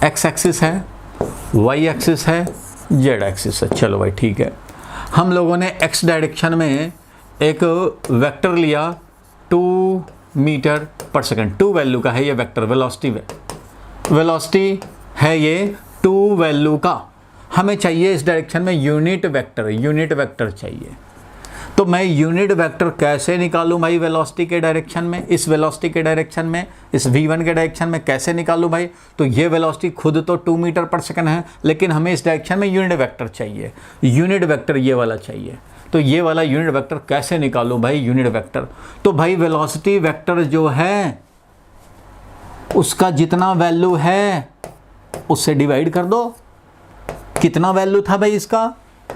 एक्स एक्सिस है, वाई एक्सिस है, जेड एक्सिस है, चलो भाई ठीक है, हम लोगों ने एक्स डायरेक्शन में एक वेक्टर लिया 2 मीटर पर सेकंड, 2 वैल्यू का है ये वेक्टर, वेलोसिटी है ये 2 वैल्यू का। हमें चाहिए इस डायरेक्शन में यूनिट वेक्टर चाहिए। तो मैं यूनिट वेक्टर कैसे निकालूं भाई वेलोसिटी के डायरेक्शन में, इस वेलोसिटी के डायरेक्शन में, इस v1 के डायरेक्शन में कैसे निकालूं भाई? तो ये वेलोसिटी खुद तो 2 मीटर पर सेकंड है, लेकिन हमें इस डायरेक्शन में यूनिट वेक्टर चाहिए, यूनिट वेक्टर ये वाला चाहिए। तो ये वाला यूनिट वेक्टर कैसे निकालूं भाई यूनिट वेक्टर? तो भाई वेलोसिटी वेक्टर जो है उसका जितना वैल्यू है उससे डिवाइड कर दो। कितना वैल्यू था भाई इसका?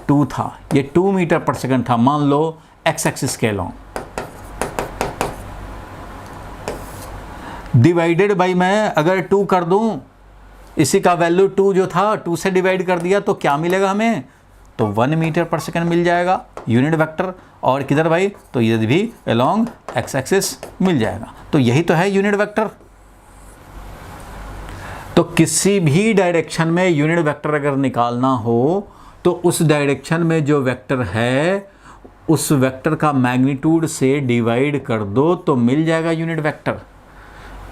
2 था, ये 2 मीटर पर सेकंड था, मान लो एक्स एक्सिस के लॉन्ग, डिवाइडेड बाई मैं अगर 2 कर दूं, इसी का वैल्यू 2 जो था 2 से डिवाइड कर दिया तो क्या मिलेगा हमें? तो 1 मीटर पर सेकंड मिल जाएगा यूनिट वेक्टर। और किधर भाई? तो ये भी अलोंग एक्स एक्सिस मिल जाएगा। तो यही तो है यूनिट वेक्टर। तो किसी भी डायरेक्शन में यूनिट वेक्टर अगर निकालना हो तो उस डायरेक्शन में जो वेक्टर है उस वेक्टर का मैग्नीट्यूड से डिवाइड कर दो तो मिल जाएगा यूनिट वेक्टर।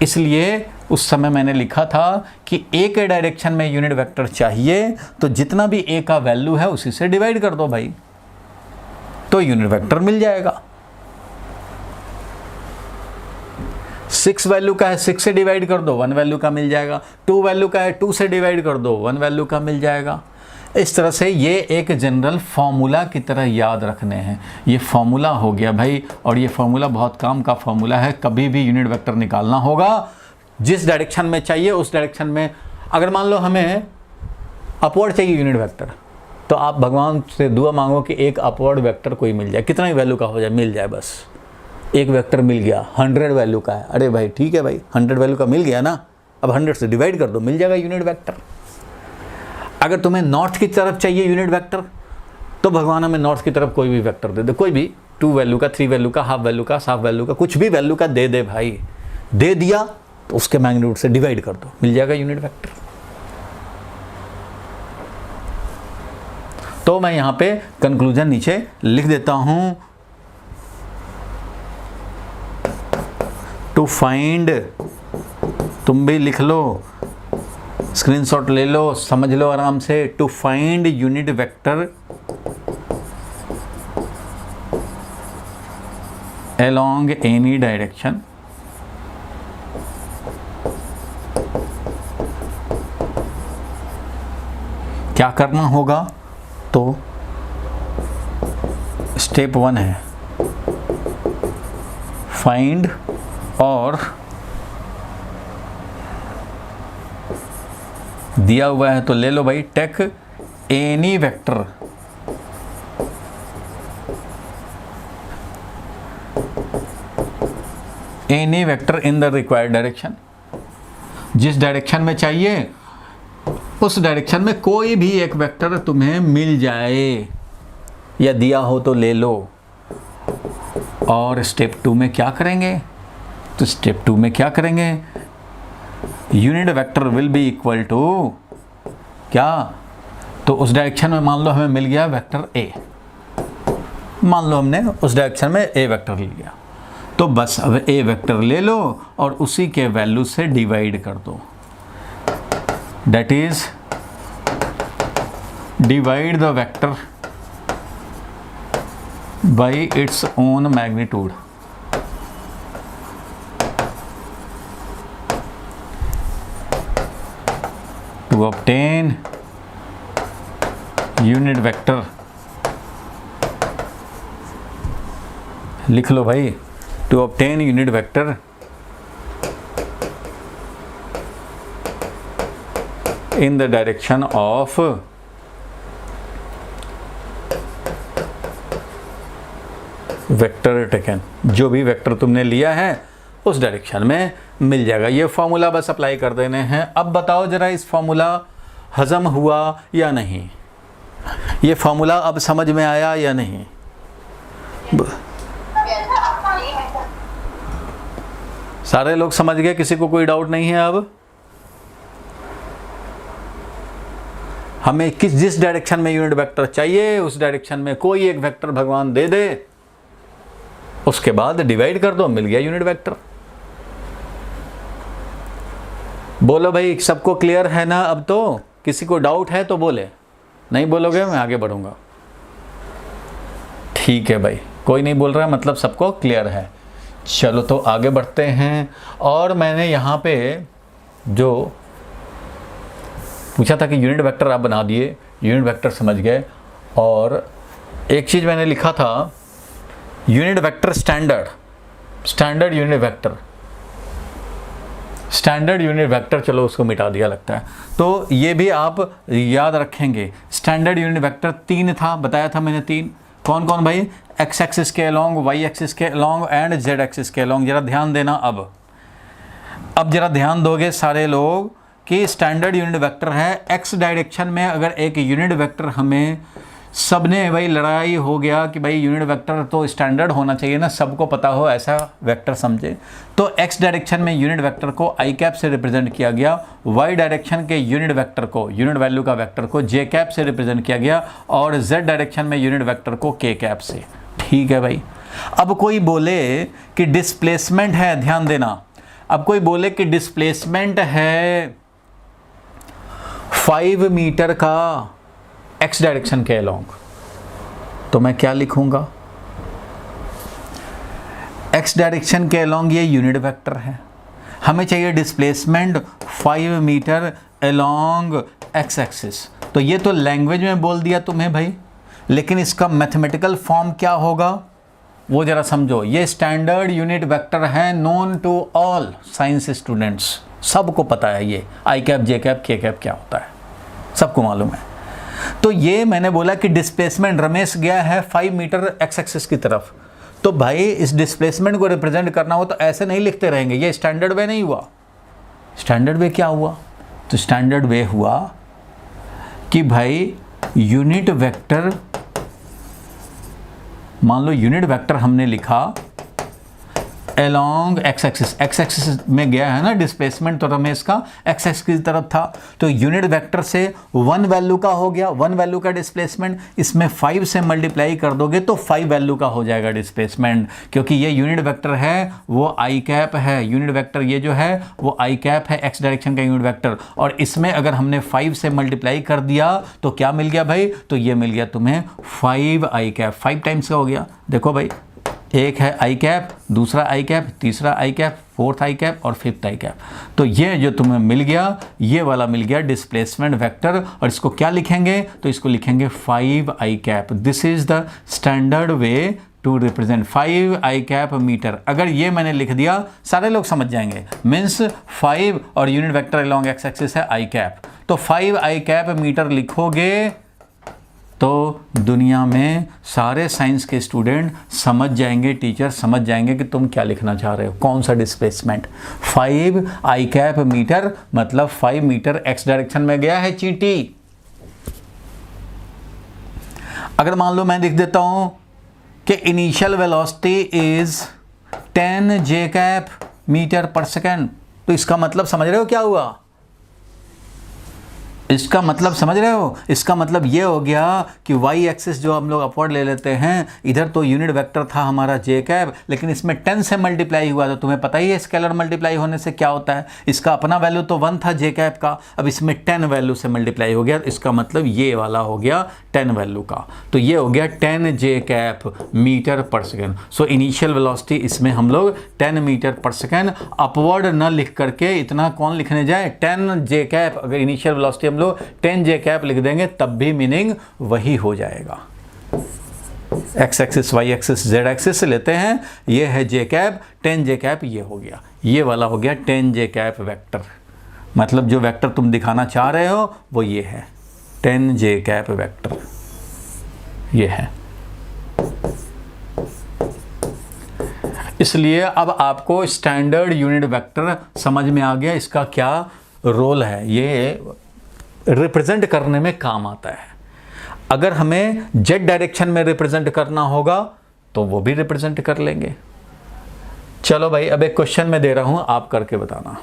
इसलिए उस समय मैंने लिखा था कि ए के डायरेक्शन में यूनिट वेक्टर चाहिए तो जितना भी ए का वैल्यू है उसी से डिवाइड कर दो भाई, तो यूनिट वेक्टर मिल जाएगा। 6 वैल्यू का है, 6 से डिवाइड कर दो 1 वैल्यू का मिल जाएगा। 2 वैल्यू का है, 2 से डिवाइड कर दो 1 वैल्यू का मिल जाएगा। इस तरह से ये एक जनरल फॉर्मूला की तरह याद रखने हैं। ये फॉर्मूला हो गया भाई, और ये फॉर्मूला बहुत काम का फॉर्मूला है। कभी भी यूनिट वेक्टर निकालना होगा जिस डायरेक्शन में चाहिए उस डायरेक्शन में। अगर मान लो हमें अपवर्ड चाहिए यूनिट वेक्टर, तो आप भगवान से दुआ मांगो कि एक अपवर्ड वेक्टर कोई मिल जाए, कितना ही वैल्यू का हो जाए मिल जाए, बस एक वेक्टर मिल गया 100 वैल्यू का है। अरे भाई ठीक है भाई, 100 वैल्यू का मिल गया ना, अब 100 से डिवाइड कर दो मिल जाएगा यूनिट वेक्टर। अगर तुम्हें नॉर्थ की तरफ चाहिए यूनिट वेक्टर तो भगवान हमें नॉर्थ की तरफ कोई भी वेक्टर दे दे, कोई भी 2 वैल्यू का, 3 वैल्यू का, हाफ वैल्यू का, हाफ वैल्यू का, कुछ भी वैल्यू का दे दे भाई। दे दिया तो उसके मैग्नीट्यूड से डिवाइड कर दो, मिल जाएगा यूनिट वेक्टर। तो मैं यहां पे कंक्लूजन नीचे लिख देता हूं। टू फाइंड, तुम भी लिख लो, स्क्रीनशॉट ले लो, समझ लो आराम से। To find unit vector along any direction क्या करना होगा? तो स्टेप 1 है फाइंड, और दिया हुआ है तो ले लो भाई, take any vector in the required direction. जिस डायरेक्शन में चाहिए उस डायरेक्शन में कोई भी एक वेक्टर तुम्हें मिल जाए, या दिया हो तो ले लो। और स्टेप 2 में क्या करेंगे? तो स्टेप 2 में क्या करेंगे? Unit vector will be equal to क्या? तो उस डायरेक्शन में मान लो हमें मिल गया वेक्टर ए, मान लो हमने उस डायरेक्शन में ए वेक्टर ले लिया, तो बस अब ए वेक्टर ले लो और उसी के वैल्यू से डिवाइड कर दो। That is divide the vector by its own magnitude. To obtain unit vector, लिख लो भाई, to obtain unit vector in the direction of vector taken, जो भी वेक्टर तुमने लिया है उस डायरेक्शन में मिल जाएगा। ये फॉर्मूला बस अप्लाई कर देने हैं। अब बताओ जरा इस फॉर्मूला हजम हुआ या नहीं? ये फॉर्मूला अब समझ में आया या नहीं? सारे लोग समझ गए, किसी को कोई डाउट नहीं है? अब हमें जिस डायरेक्शन में यूनिट वेक्टर चाहिए उस डायरेक्शन में कोई एक वेक्टर भगवान दे दे, उसके बाद डिवाइड कर दो, मिल गया यूनिट वेक्टर। बोलो भाई, सबको क्लियर है ना? अब तो किसी को डाउट है तो बोले, नहीं बोलोगे मैं आगे बढ़ूंगा। ठीक है भाई, कोई नहीं बोल रहा मतलब सबको क्लियर है। चलो तो आगे बढ़ते हैं। और मैंने यहाँ पे जो पूछा था कि यूनिट वेक्टर आप बना दिए, यूनिट वेक्टर समझ गए, और एक चीज़ मैंने लिखा था unit vector standard unit vector, standard unit vector, चलो उसको मिटा दिया लगता है। तो ये भी आप याद रखेंगे। स्टैंडर्ड यूनिट वेक्टर 3 था, बताया था मैंने 3। कौन कौन भाई? एक्स एक्सिस के अलोंग, वाई एक्सिस के अलोंग एंड जेड एक्सिस के अलोंग। जरा ध्यान देना। अब जरा ध्यान दोगे सारे लोग कि स्टैंडर्ड यूनिट वेक्टर है एक्स डायरेक्शन में। अगर एक यूनिट वेक्टर हमें सबने भाई लड़ाई हो गया कि भाई यूनिट वेक्टर तो स्टैंडर्ड होना चाहिए ना, सबको पता हो ऐसा वेक्टर समझे, तो एक्स डायरेक्शन में यूनिट वेक्टर को आई कैप से रिप्रेजेंट किया गया, वाई डायरेक्शन के यूनिट वेक्टर को, यूनिट वैल्यू का वेक्टर को जे कैप से रिप्रेजेंट किया गया, और जेड डायरेक्शन में यूनिट वेक्टर को के कैप से। ठीक है भाई। अब कोई बोले कि डिस्प्लेसमेंट है, ध्यान देना, अब कोई बोले कि डिस्प्लेसमेंट है 5 मीटर का एक्स डायरेक्शन के अलोंग, तो मैं क्या लिखूंगा? एक्स डायरेक्शन के अलोंग ये यूनिट वेक्टर है, हमें चाहिए displacement 5 metre along x axis. तो ये तो लैंग्वेज में बोल दिया तुम्हें भाई, लेकिन इसका मैथमेटिकल फॉर्म क्या होगा वो जरा समझो। ये स्टैंडर्ड यूनिट वेक्टर है, known to all science students, सबको पता है ये i cap, J cap, k cap क्या होता है, सबको मालूम है। तो ये मैंने बोला कि डिस्प्लेसमेंट रमेश गया है 5 मीटर एक्स एक्सिस की तरफ, तो भाई इस डिस्प्लेसमेंट को रिप्रेजेंट करना हो तो ऐसे नहीं लिखते रहेंगे, ये स्टैंडर्ड वे नहीं हुआ। स्टैंडर्ड वे क्या हुआ? तो स्टैंडर्ड वे हुआ कि भाई यूनिट वेक्टर, मान लो यूनिट वेक्टर हमने लिखा अलोंग एक्स एक्सिस में गया है ना डिस्प्लेसमेंट, तो रमेश का एक्स एक्सिस की तरफ था, तो यूनिट वेक्टर से 1 वैल्यू का हो गया, 1 वैल्यू का डिस्प्लेसमेंट, इसमें 5 से मल्टीप्लाई कर दोगे तो 5 वैल्यू का हो जाएगा डिस्प्लेसमेंट, क्योंकि ये यूनिट वेक्टर है वो आई कैप है, यूनिट वेक्टर ये जो है वो आई कैप है, एक्स डायरेक्शन का यूनिट वेक्टर, और इसमें अगर हमने 5 से मल्टीप्लाई कर दिया तो क्या मिल गया भाई? तो ये मिल गया तुम्हें 5 आई कैप, 5 टाइम्स का हो गया। देखो भाई, एक है आई कैप, दूसरा आई कैप, तीसरा आई कैप, 4th आई कैप और 5th आई कैप। तो ये जो तुम्हें मिल गया, ये वाला मिल गया डिस्प्लेसमेंट वेक्टर, और इसको क्या लिखेंगे? तो इसको लिखेंगे 5 I cap. This is the standard way to represent 5 I cap metre. अगर ये मैंने लिख दिया सारे लोग समझ जाएंगे, मीन्स 5 और unit vector along x axis है आई कैप, तो 5 आई कैप मीटर लिखोगे तो दुनिया में सारे साइंस के स्टूडेंट समझ जाएंगे, टीचर समझ जाएंगे कि तुम क्या लिखना चाह रहे हो, कौन सा डिस्प्लेसमेंट। 5 आई कैप मीटर मतलब 5 मीटर एक्स डायरेक्शन में गया है चींटी। अगर मान लो मैं लिख देता हूं कि initial velocity is 10 j cap metre per second. तो इसका मतलब समझ रहे हो क्या हुआ? इसका मतलब समझ रहे हो? इसका मतलब ये हो गया कि वाई एक्सिस जो हम लोग अपवर्ड ले लेते हैं, इधर तो यूनिट वेक्टर था हमारा जे कैप, लेकिन इसमें 10 से मल्टीप्लाई हुआ। तो तुम्हें पता ही है स्केलर मल्टीप्लाई होने से क्या होता है। इसका अपना वैल्यू तो 1 था जे कैप का, अब इसमें 10 वैल्यू से मल्टीप्लाई हो गया। इसका मतलब ये वाला हो गया 10 वैल्यू का। तो ये हो गया 10 j cap metre per second. So initial velocity इसमें हम लोग 10 मीटर पर सेकेंड अपवर्ड न लिख करके इतना कौन लिखने जाए, 10 जे कैप। अगर इनिशियल वेलोसिटी हम लोग 10 जे कैप लिख देंगे तब भी मीनिंग वही हो जाएगा। X axis y axis z axis से लेते हैं, ये है जे कैप, 10 जे कैप ये हो गया, ये वाला हो गया 10 जे कैप वेक्टर। मतलब जो वेक्टर तुम दिखाना चाह रहे हो वो ये है 10 जे कैप वेक्टर, ये है। इसलिए अब आपको स्टैंडर्ड यूनिट वेक्टर समझ में आ गया, इसका क्या रोल है, ये रिप्रेजेंट करने में काम आता है। अगर हमें जेड डायरेक्शन में रिप्रेजेंट करना होगा तो वो भी रिप्रेजेंट कर लेंगे। चलो भाई, अब एक क्वेश्चन मैं दे रहा हूं, आप करके बताना।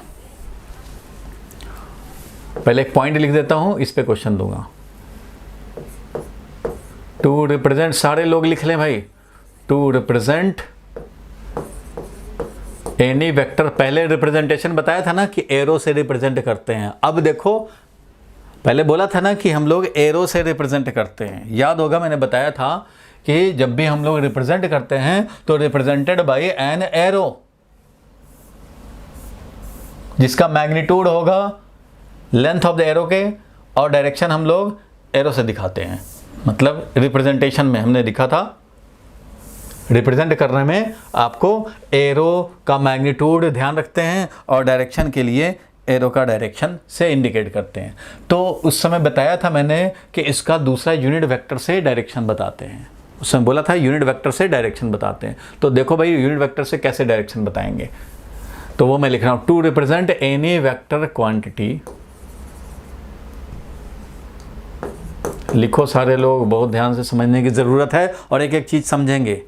पहले एक पॉइंट लिख देता हूं, इस पे क्वेश्चन दूंगा। टू रिप्रेजेंट, सारे लोग लिख लें भाई, टू रिप्रेजेंट एनी वेक्टर। पहले रिप्रेजेंटेशन बताया था ना कि एरो से रिप्रेजेंट करते हैं। अब देखो, पहले बोला था ना कि हम लोग एरो से रिप्रेजेंट करते हैं। याद होगा मैंने बताया था कि जब भी हम लोग रिप्रेजेंट करते हैं तो रिप्रेजेंटेड बाय एन एरो, जिसका मैग्नीट्यूड होगा लेंथ ऑफ द एरो के, और डायरेक्शन हम लोग एरो से दिखाते हैं। मतलब रिप्रेजेंटेशन में हमने दिखा था, रिप्रेजेंट करने में आपको एरो का मैग्नीट्यूड ध्यान रखते हैं और डायरेक्शन के लिए एरो का डायरेक्शन से इंडिकेट करते हैं। तो उस समय बताया था मैंने कि इसका दूसरा यूनिट वेक्टर से डायरेक्शन बताते हैं। उस समय बोला था यूनिट वेक्टर से डायरेक्शन बताते हैं। तो देखो भाई, यूनिट वेक्टर से कैसे डायरेक्शन बताएंगे, तो वो मैं लिख रहा हूं, to represent any vector quantity. लिखो सारे लोग, बहुत ध्यान से समझने की जरूरत है और एक एक चीज समझेंगे।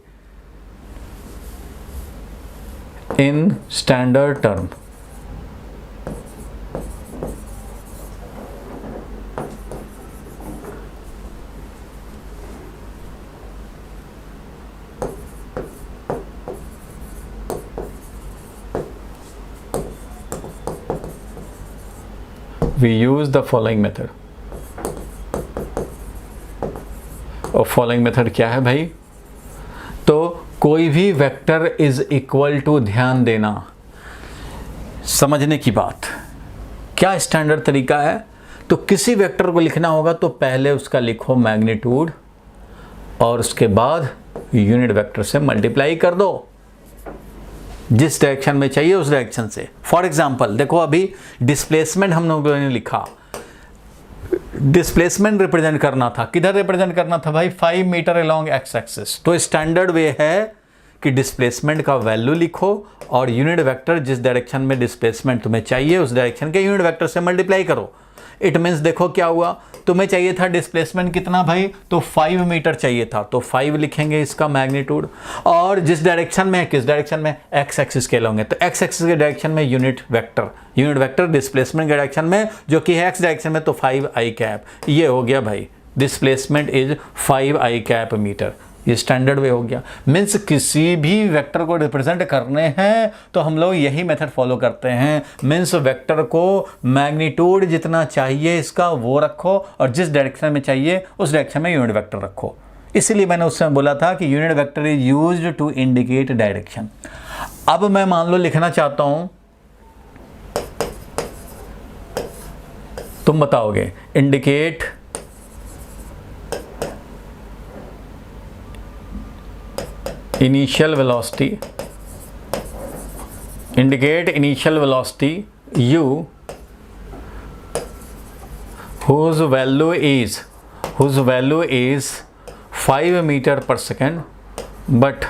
In standard term, we use the following method। और following method क्या है भाई? तो कोई भी वेक्टर इज इक्वल टू, ध्यान देना, समझने की बात, क्या स्टैंडर्ड तरीका है? तो किसी वेक्टर को लिखना होगा तो पहले उसका लिखो मैग्नीट्यूड और उसके बाद यूनिट वेक्टर से मल्टीप्लाई कर दो, जिस डायरेक्शन में चाहिए उस डायरेक्शन से। फॉर एग्जाम्पल देखो, अभी डिस्प्लेसमेंट हम लोगों ने लिखा, डिस्प्लेसमेंट रिप्रेजेंट करना था, किधर रिप्रेजेंट करना था भाई? 5 मीटर अलोंग एक्स एक्सिस। तो स्टैंडर्ड वे है कि डिस्प्लेसमेंट का वैल्यू लिखो और यूनिट वेक्टर जिस डायरेक्शन में डिस्प्लेसमेंट तुम्हें चाहिए उस डायरेक्शन के यूनिट वेक्टर से मल्टीप्लाई करो। इट मीन्स देखो क्या हुआ, तुम्हें चाहिए था डिस्प्लेसमेंट कितना भाई? तो 5 मीटर चाहिए था, तो 5 लिखेंगे इसका मैग्नीट्यूड, और जिस डायरेक्शन में, किस डायरेक्शन में? एक्स एक्सिस के लोगे, तो एक्स एक्सिस के डायरेक्शन में यूनिट वेक्टर डिस्प्लेसमेंट के डायरेक्शन में, जो कि है एक्स डायरेक्शन में, तो 5i कैप। ये हो गया भाई, displacement is 5i cap metre. ये स्टैंडर्ड वे हो गया। मीन्स किसी भी वेक्टर को रिप्रेजेंट करने हैं तो हम लोग यही मेथड फॉलो करते हैं। मीन्स वेक्टर को मैग्नीट्यूड जितना चाहिए इसका वो रखो और जिस डायरेक्शन में चाहिए उस डायरेक्शन में यूनिट वेक्टर रखो। इसीलिए मैंने उस समय बोला था कि unit vector is used to indicate direction. अब मैं मान लो लिखना चाहता हूं, तुम बताओगे indicate initial velocity, indicate initial velocity u whose value is 5 meter per second but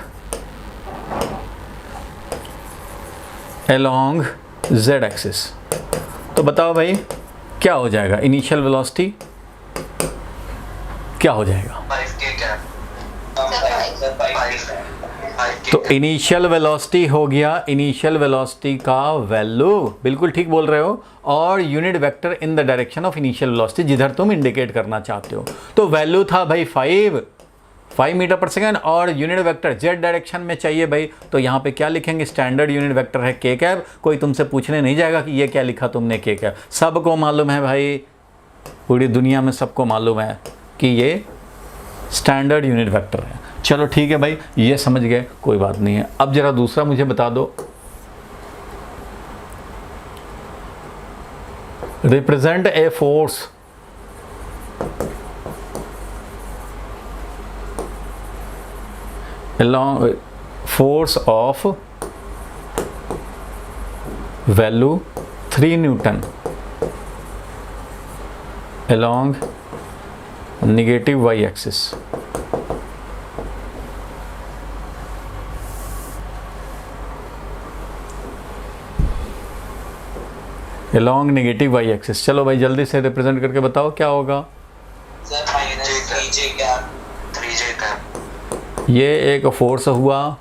along z axis। तो बताओ भाई क्या हो जाएगा? इनिशियल वेलोसिटी क्या हो जाएगा? 5k cap. तो इनिशियल वेलोसिटी हो गया, इनिशियल वेलोसिटी का वैल्यू, बिल्कुल ठीक बोल रहे हो, और unit vector in the direction of initial velocity जिधर तुम इंडिकेट करना चाहते हो। तो वैल्यू था भाई 5 मीटर पर सेकेंड, और यूनिट वेक्टर जेड डायरेक्शन में चाहिए भाई, तो यहाँ पे क्या लिखेंगे, स्टैंडर्ड यूनिट वेक्टर है के कैप। कोई तुमसे पूछने नहीं जाएगा कि ये क्या लिखा तुमने के कैप, सबको मालूम है भाई, पूरी दुनिया में सबको मालूम है कि ये स्टैंडर्ड यूनिट वेक्टर है। चलो ठीक है भाई, ये समझ गए, कोई बात नहीं है। अब जरा दूसरा मुझे बता दो, represent a force along force of value 3 Newton along negative y axis। along negative y axis। चलो भाई जल्दी से रिप्रेजेंट करके बताओ क्या होगा। Sir -3j cap. ये एक फोर्स हुआ,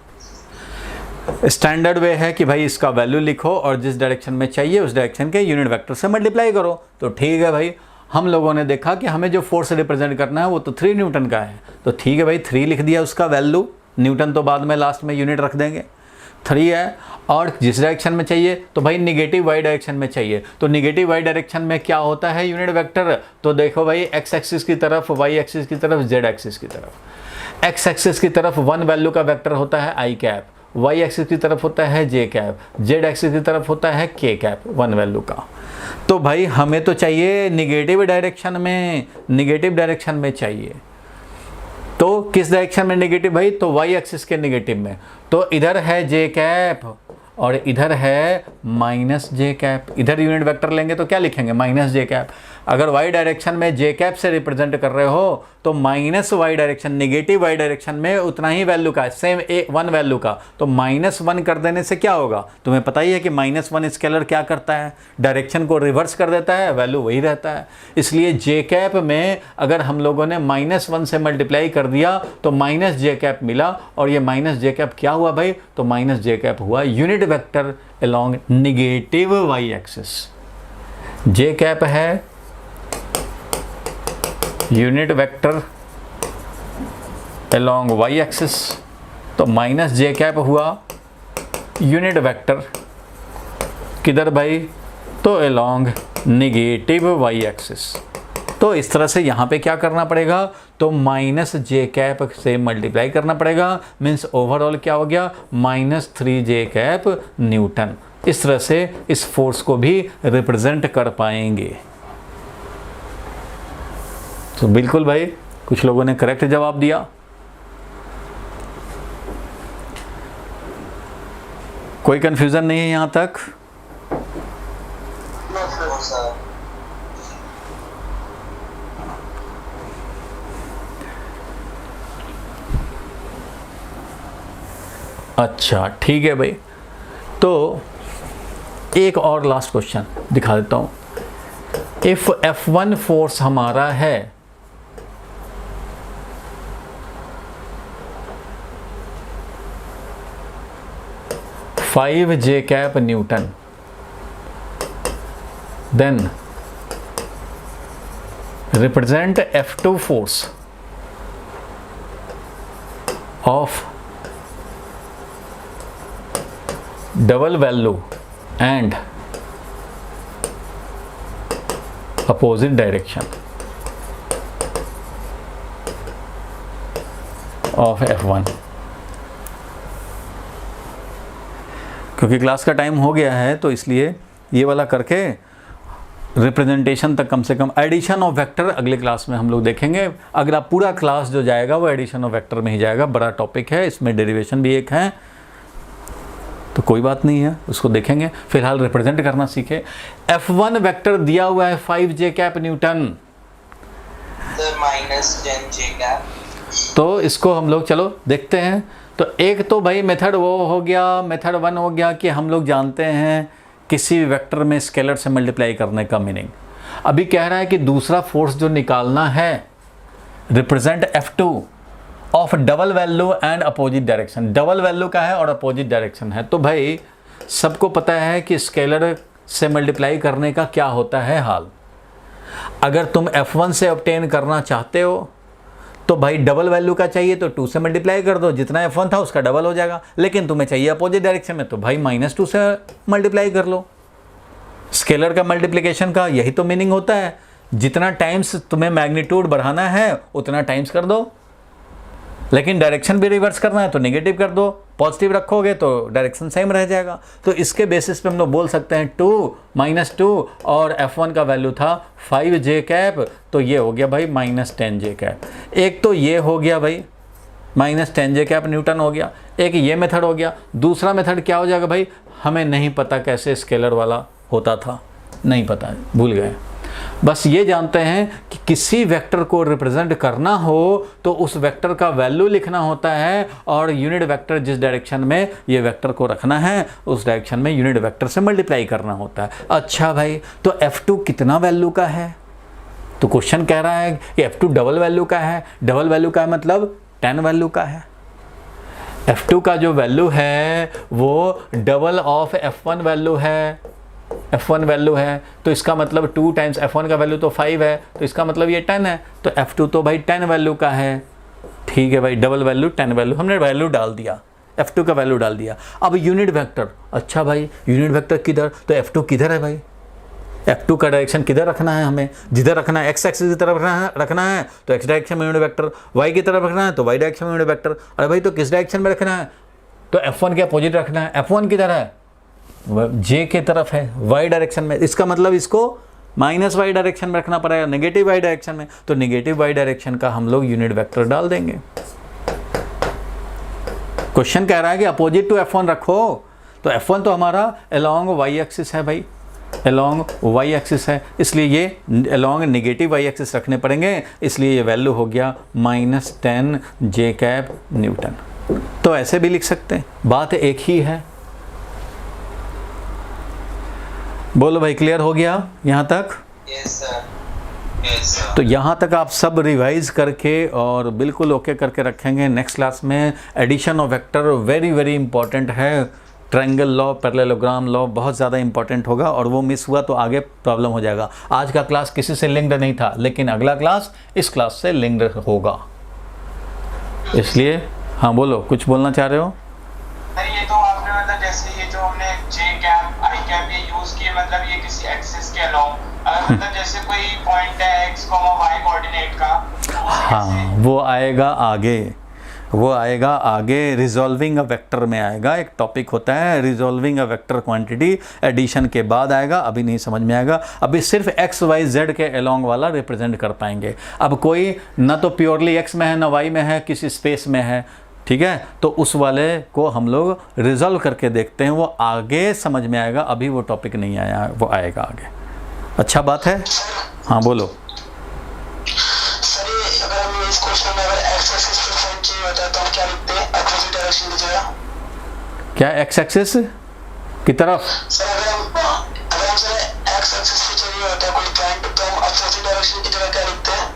स्टैंडर्ड वे है कि भाई इसका वैल्यू लिखो और जिस डायरेक्शन में चाहिए उस डायरेक्शन के यूनिट वेक्टर से मल्टीप्लाई करो। तो ठीक है भाई, हम लोगों ने देखा कि हमें जो फोर्स रिप्रेजेंट करना है वो तो 3 न्यूटन का है, तो ठीक है भाई 3 लिख दिया उसका वैल्यू, न्यूटन तो बाद में लास्ट में यूनिट रख देंगे, 3 है। और जिस डायरेक्शन में चाहिए तो भाई निगेटिव वाई डायरेक्शन में चाहिए, तो निगेटिव वाई डायरेक्शन में क्या होता है यूनिट वेक्टर, तो देखो भाई एक्स एक्सिस की तरफ, वाई एक्सिस की तरफ, जेड एक्सिस की तरफ। एक्स एक्सिस की तरफ 1 वैल्यू का वेक्टर होता है आई कैप, वाई एक्सिस की तरफ होता है जे कैप, जेड एक्सिस की तरफ होता है के कैप 1 वैल्यू का। तो भाई हमें तो चाहिए निगेटिव डायरेक्शन में, निगेटिव डायरेक्शन में चाहिए। तो किस डायरेक्शन में निगेटिव भाई, तो वाई एक्सिस के निगेटिव में। तो इधर है जे कैप और इधर है माइनस जे कैप, इधर यूनिट वेक्टर लेंगे तो क्या लिखेंगे, माइनस जे कैप। अगर वाई डायरेक्शन में जे कैप से रिप्रेजेंट कर रहे हो तो minus y direction, negative y direction में उतना ही वैल्यू का, सेम 1 वैल्यू का, तो -1 कर देने से क्या होगा, तुम्हें पता ही है कि -1 स्केलर क्या करता है, डायरेक्शन को रिवर्स कर देता है, वैल्यू वही रहता है। इसलिए जे कैप में अगर हम लोगों ने -1 से मल्टीप्लाई कर दिया तो माइनस जे कैप मिला, और ये माइनस जे कैप क्या हुआ भाई, तो माइनस जे कैप हुआ unit vector along negative Y axis. J cap है unit vector along Y axis, तो माइनस जे कैप हुआ यूनिट वेक्टर किधर भाई, तो अलोंग निगेटिव वाई एक्सिस। तो इस तरह से यहाँ पे क्या करना पड़ेगा, तो माइनस जे कैप से मल्टीप्लाई करना पड़ेगा, मीन्स ओवरऑल क्या हो गया, -3 जे कैप न्यूटन। इस तरह से इस फोर्स को भी रिप्रेजेंट कर पाएंगे। तो बिल्कुल भाई कुछ लोगों ने करेक्ट जवाब दिया। कोई कंफ्यूजन नहीं है यहाँ तक? अच्छा ठीक है भाई, तो एक और लास्ट क्वेश्चन दिखा देता हूँ। इफ F1 फोर्स हमारा है five j cap newton, then represent F2 force of double value and opposite direction of F1। क्योंकि क्लास का टाइम हो गया है तो इसलिए ये वाला करके रिप्रेजेंटेशन तक कम से कम, एडिशन ऑफ वेक्टर अगले क्लास में हम लोग देखेंगे। अगला पूरा क्लास जो जाएगा वो एडिशन ऑफ वेक्टर में ही जाएगा, बड़ा टॉपिक है, इसमें डेरिवेशन भी एक है, तो कोई बात नहीं है, उसको देखेंगे। फिलहाल रिप्रेजेंट करना सीखे। F1 वेक्टर दिया हुआ है 5 जे कैप न्यूटन, -10 जे कैप। तो इसको हम लोग चलो देखते हैं। तो एक तो भाई मेथड वो हो गया, मेथड 1 हो गया कि हम लोग जानते हैं किसी भी वेक्टर में स्केलर से मल्टीप्लाई करने का मीनिंग। अभी कह रहा है कि दूसरा फोर्स जो निकालना है represent F2, of double value and opposite direction, double value का है और अपोजिट डायरेक्शन है। तो भाई सबको पता है कि स्केलर से मल्टीप्लाई करने का क्या होता है हाल। अगर तुम f1 से ऑब्टेन करना चाहते हो तो भाई डबल वैल्यू का चाहिए तो 2 से मल्टीप्लाई कर दो, जितना f1 था उसका डबल हो जाएगा। लेकिन तुम्हें चाहिए अपोजिट डायरेक्शन में तो भाई -2 से मल्टीप्लाई कर लो। स्केलर का मल्टीप्लिकेशन का यही तो मीनिंग होता है, जितना टाइम्स तुम्हें मैग्नीट्यूड बढ़ाना है उतना टाइम्स कर दो, लेकिन डायरेक्शन भी रिवर्स करना है तो नेगेटिव कर दो, पॉजिटिव रखोगे तो डायरेक्शन सेम रह जाएगा। तो इसके बेसिस पे हम लोग बोल सकते हैं 2 -2 और f1 का वैल्यू था 5j कैप, तो ये हो गया भाई -10j कैप। एक तो ये हो गया भाई -10j कैप न्यूटन हो गया, एक ये मेथड हो गया। दूसरा मेथड क्या हो जाएगा भाई, हमें नहीं पता कैसे स्केलर वाला होता था, नहीं पता, भूल गए। बस ये जानते हैं कि किसी वेक्टर को रिप्रेजेंट करना हो तो उस वेक्टर का वैल्यू लिखना होता है और यूनिट वेक्टर जिस डायरेक्शन में ये वेक्टर को रखना है उस डायरेक्शन में यूनिट वेक्टर से मल्टीप्लाई करना होता है। अच्छा भाई, तो f2 कितना वैल्यू का है? तो क्वेश्चन कह रहा है कि f2 डबल वैल्यू का है। डबल वैल्यू का मतलब 10 वैल्यू का है। f2 का जो वैल्यू है वो डबल ऑफ f1 वैल्यू है, f1 वैल्यू है, तो इसका मतलब 2 टाइम्स f1 का वैल्यू तो 5 है, तो इसका मतलब ये 10 है, तो f2 तो भाई 10 वैल्यू का है। ठीक है भाई, डबल वैल्यू 10 वैल्यू, हमने वैल्यू डाल दिया, f2 का वैल्यू डाल दिया। अब यूनिट वेक्टर, अच्छा भाई यूनिट वेक्टर किधर, तो f2 किधर है भाई, f2 का डायरेक्शन किधर रखना है, हमें जिधर रखना है x एक्सिस की तरफ रखना है तो x डायरेक्शन में यूनिट वेक्टर, y की तरफ रखना है तो y डायरेक्शन में यूनिट वेक्टर। अरे भाई तो किस डायरेक्शन में रखना है, तो f1 के अपोजिट रखना है। f1 किधर है, j के तरफ है, y डायरेक्शन में, इसका मतलब इसको -y डायरेक्शन में रखना पड़ेगा, नेगेटिव y डायरेक्शन में, तो नेगेटिव y डायरेक्शन का हम लोग यूनिट वेक्टर डाल देंगे। क्वेश्चन कह रहा है कि अपोजिट टू f1 रखो, तो f1 तो हमारा अलोंग y एक्सिस है भाई, अलोंग y एक्सिस है, इसलिए ये अलोंग नेगेटिव y एक्सिस रखने पड़ेंगे, इसलिए ये वैल्यू हो गया -10j कैप न्यूटन। तो ऐसे भी लिख सकते हैं, बात एक ही है। बोलो भाई, क्लियर हो गया यहाँ तक? Yes sir. Yes sir. तो यहाँ तक आप सब रिवाइज करके और बिल्कुल ओके करके रखेंगे। नेक्स्ट क्लास में addition of vector very very important है। ट्रायंगल लॉ, पैरेललोग्राम लॉ बहुत ज़्यादा इंपॉर्टेंट होगा और वो मिस हुआ तो आगे प्रॉब्लम हो जाएगा। आज का क्लास किसी से लिंक्ड नहीं था, लेकिन अगला क्लास इस क्लास से लिंक्ड होगा, इसलिए हाँ बोलो, कुछ बोलना चाह रहे हो? सर ये तो आपने मतलब जैसे ये जो हमने j कैप i कैप ये यूज किए, मतलब ये किसी एक्सिस के अलोंग, अगर मतलब जैसे कोई पॉइंट है x, y कोऑर्डिनेट का, तो उसे हाँ वो आएगा आगे, वो आएगा आगे, रिजॉल्विंग अ वेक्टर में आएगा। एक टॉपिक होता है resolving a vector quantity, addition के बाद आएगा, अभी नहीं समझ में आएगा। अभी सिर्फ x y z के अलोंग वाला रिप्रेजेंट कर पाएंगे। अब कोई ना तो प्योरली x में है ना y में है, किसी स्पेस में है, ठीक है, तो उस वाले को हम लोग रिजॉल्व करके देखते हैं, वो आगे समझ में आएगा, अभी वो टॉपिक नहीं आया, वो आएगा आगे। अच्छा बात है, हाँ बोलो। सर ये अगर हम इस क्वेश्चन में अगर x एक्सिस पे पॉइंट चाहिए होता है तो हम क्या लिखते हैं, अपोजिट डायरेक्शन की जगह? क्या x एक्सिस की तरफ? सर अगर हम सर x एक्सिस पे चाहिए होता है कोई पॉइंट तो हम अपोजिट डायरेक्शन की जगह क्या लिखते हैं?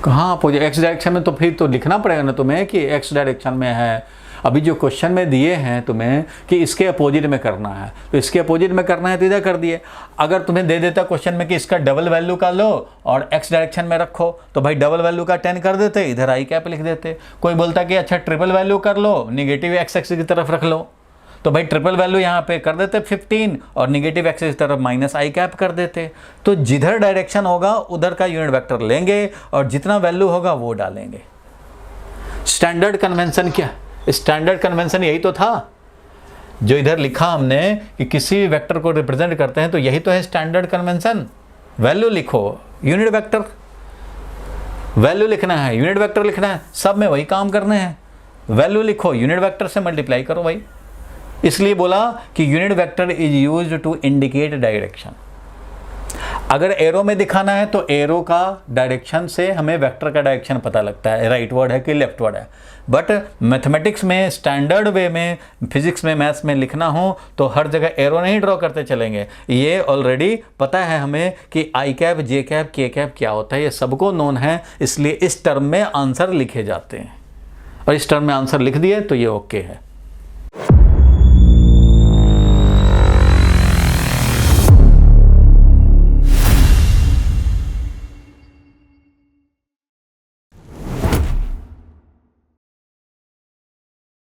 कहाँ अपोजिट, x डायरेक्शन में तो फिर तो लिखना पड़ेगा ना तुम्हें कि x डायरेक्शन में है। अभी जो क्वेश्चन में दिए हैं तुम्हें कि इसके अपोजिट में करना है, तो इसके अपोजिट में करना है तो इधर कर दिए। अगर तुम्हें दे देता क्वेश्चन में कि इसका डबल वैल्यू का लो और x डायरेक्शन में रखो, तो भाई डबल वैल्यू का 10 कर देते, इधर i कैप लिख देते। कोई बोलता कि अच्छा ट्रिपल वैल्यू कर लो, निगेटिव x एक्सिस की तरफ रख लो, तो भाई ट्रिपल वैल्यू यहाँ पे कर देते 15 और निगेटिव एक्सिस की तरफ -i कैप कर देते। तो जिधर डायरेक्शन होगा उधर का यूनिट वेक्टर लेंगे और जितना वैल्यू होगा वो डालेंगे। स्टैंडर्ड कन्वेंशन क्या? स्टैंडर्ड कन्वेंशन यही तो था जो इधर लिखा हमने कि किसी वेक्टर को रिप्रेजेंट करते हैं, तो यही तो है स्टैंडर्ड कन्वेंशन। वैल्यू लिखो, यूनिट वेक्टर वैल्यू लिखना है, यूनिट वेक्टर लिखना है, सब में वही काम करने हैं। वैल्यू लिखो, यूनिट वेक्टर से मल्टीप्लाई करो भाई। इसलिए बोला कि unit vector is used to indicate direction. अगर एरो में दिखाना है तो एरो का डायरेक्शन से हमें वेक्टर का डायरेक्शन पता लगता है, राइट वर्ड है कि लेफ्ट वर्ड है। बट मैथमेटिक्स में, स्टैंडर्ड वे में, फिजिक्स में, मैथ्स में लिखना हो तो हर जगह एरो नहीं ड्रॉ करते चलेंगे। ये ऑलरेडी पता है हमें कि आई कैप, जे कैप, के कैप क्या होता है, ये सबको नोन है, इसलिए इस टर्म में आंसर लिखे जाते हैं और इस टर्म में आंसर लिख दिए तो ये ओके है।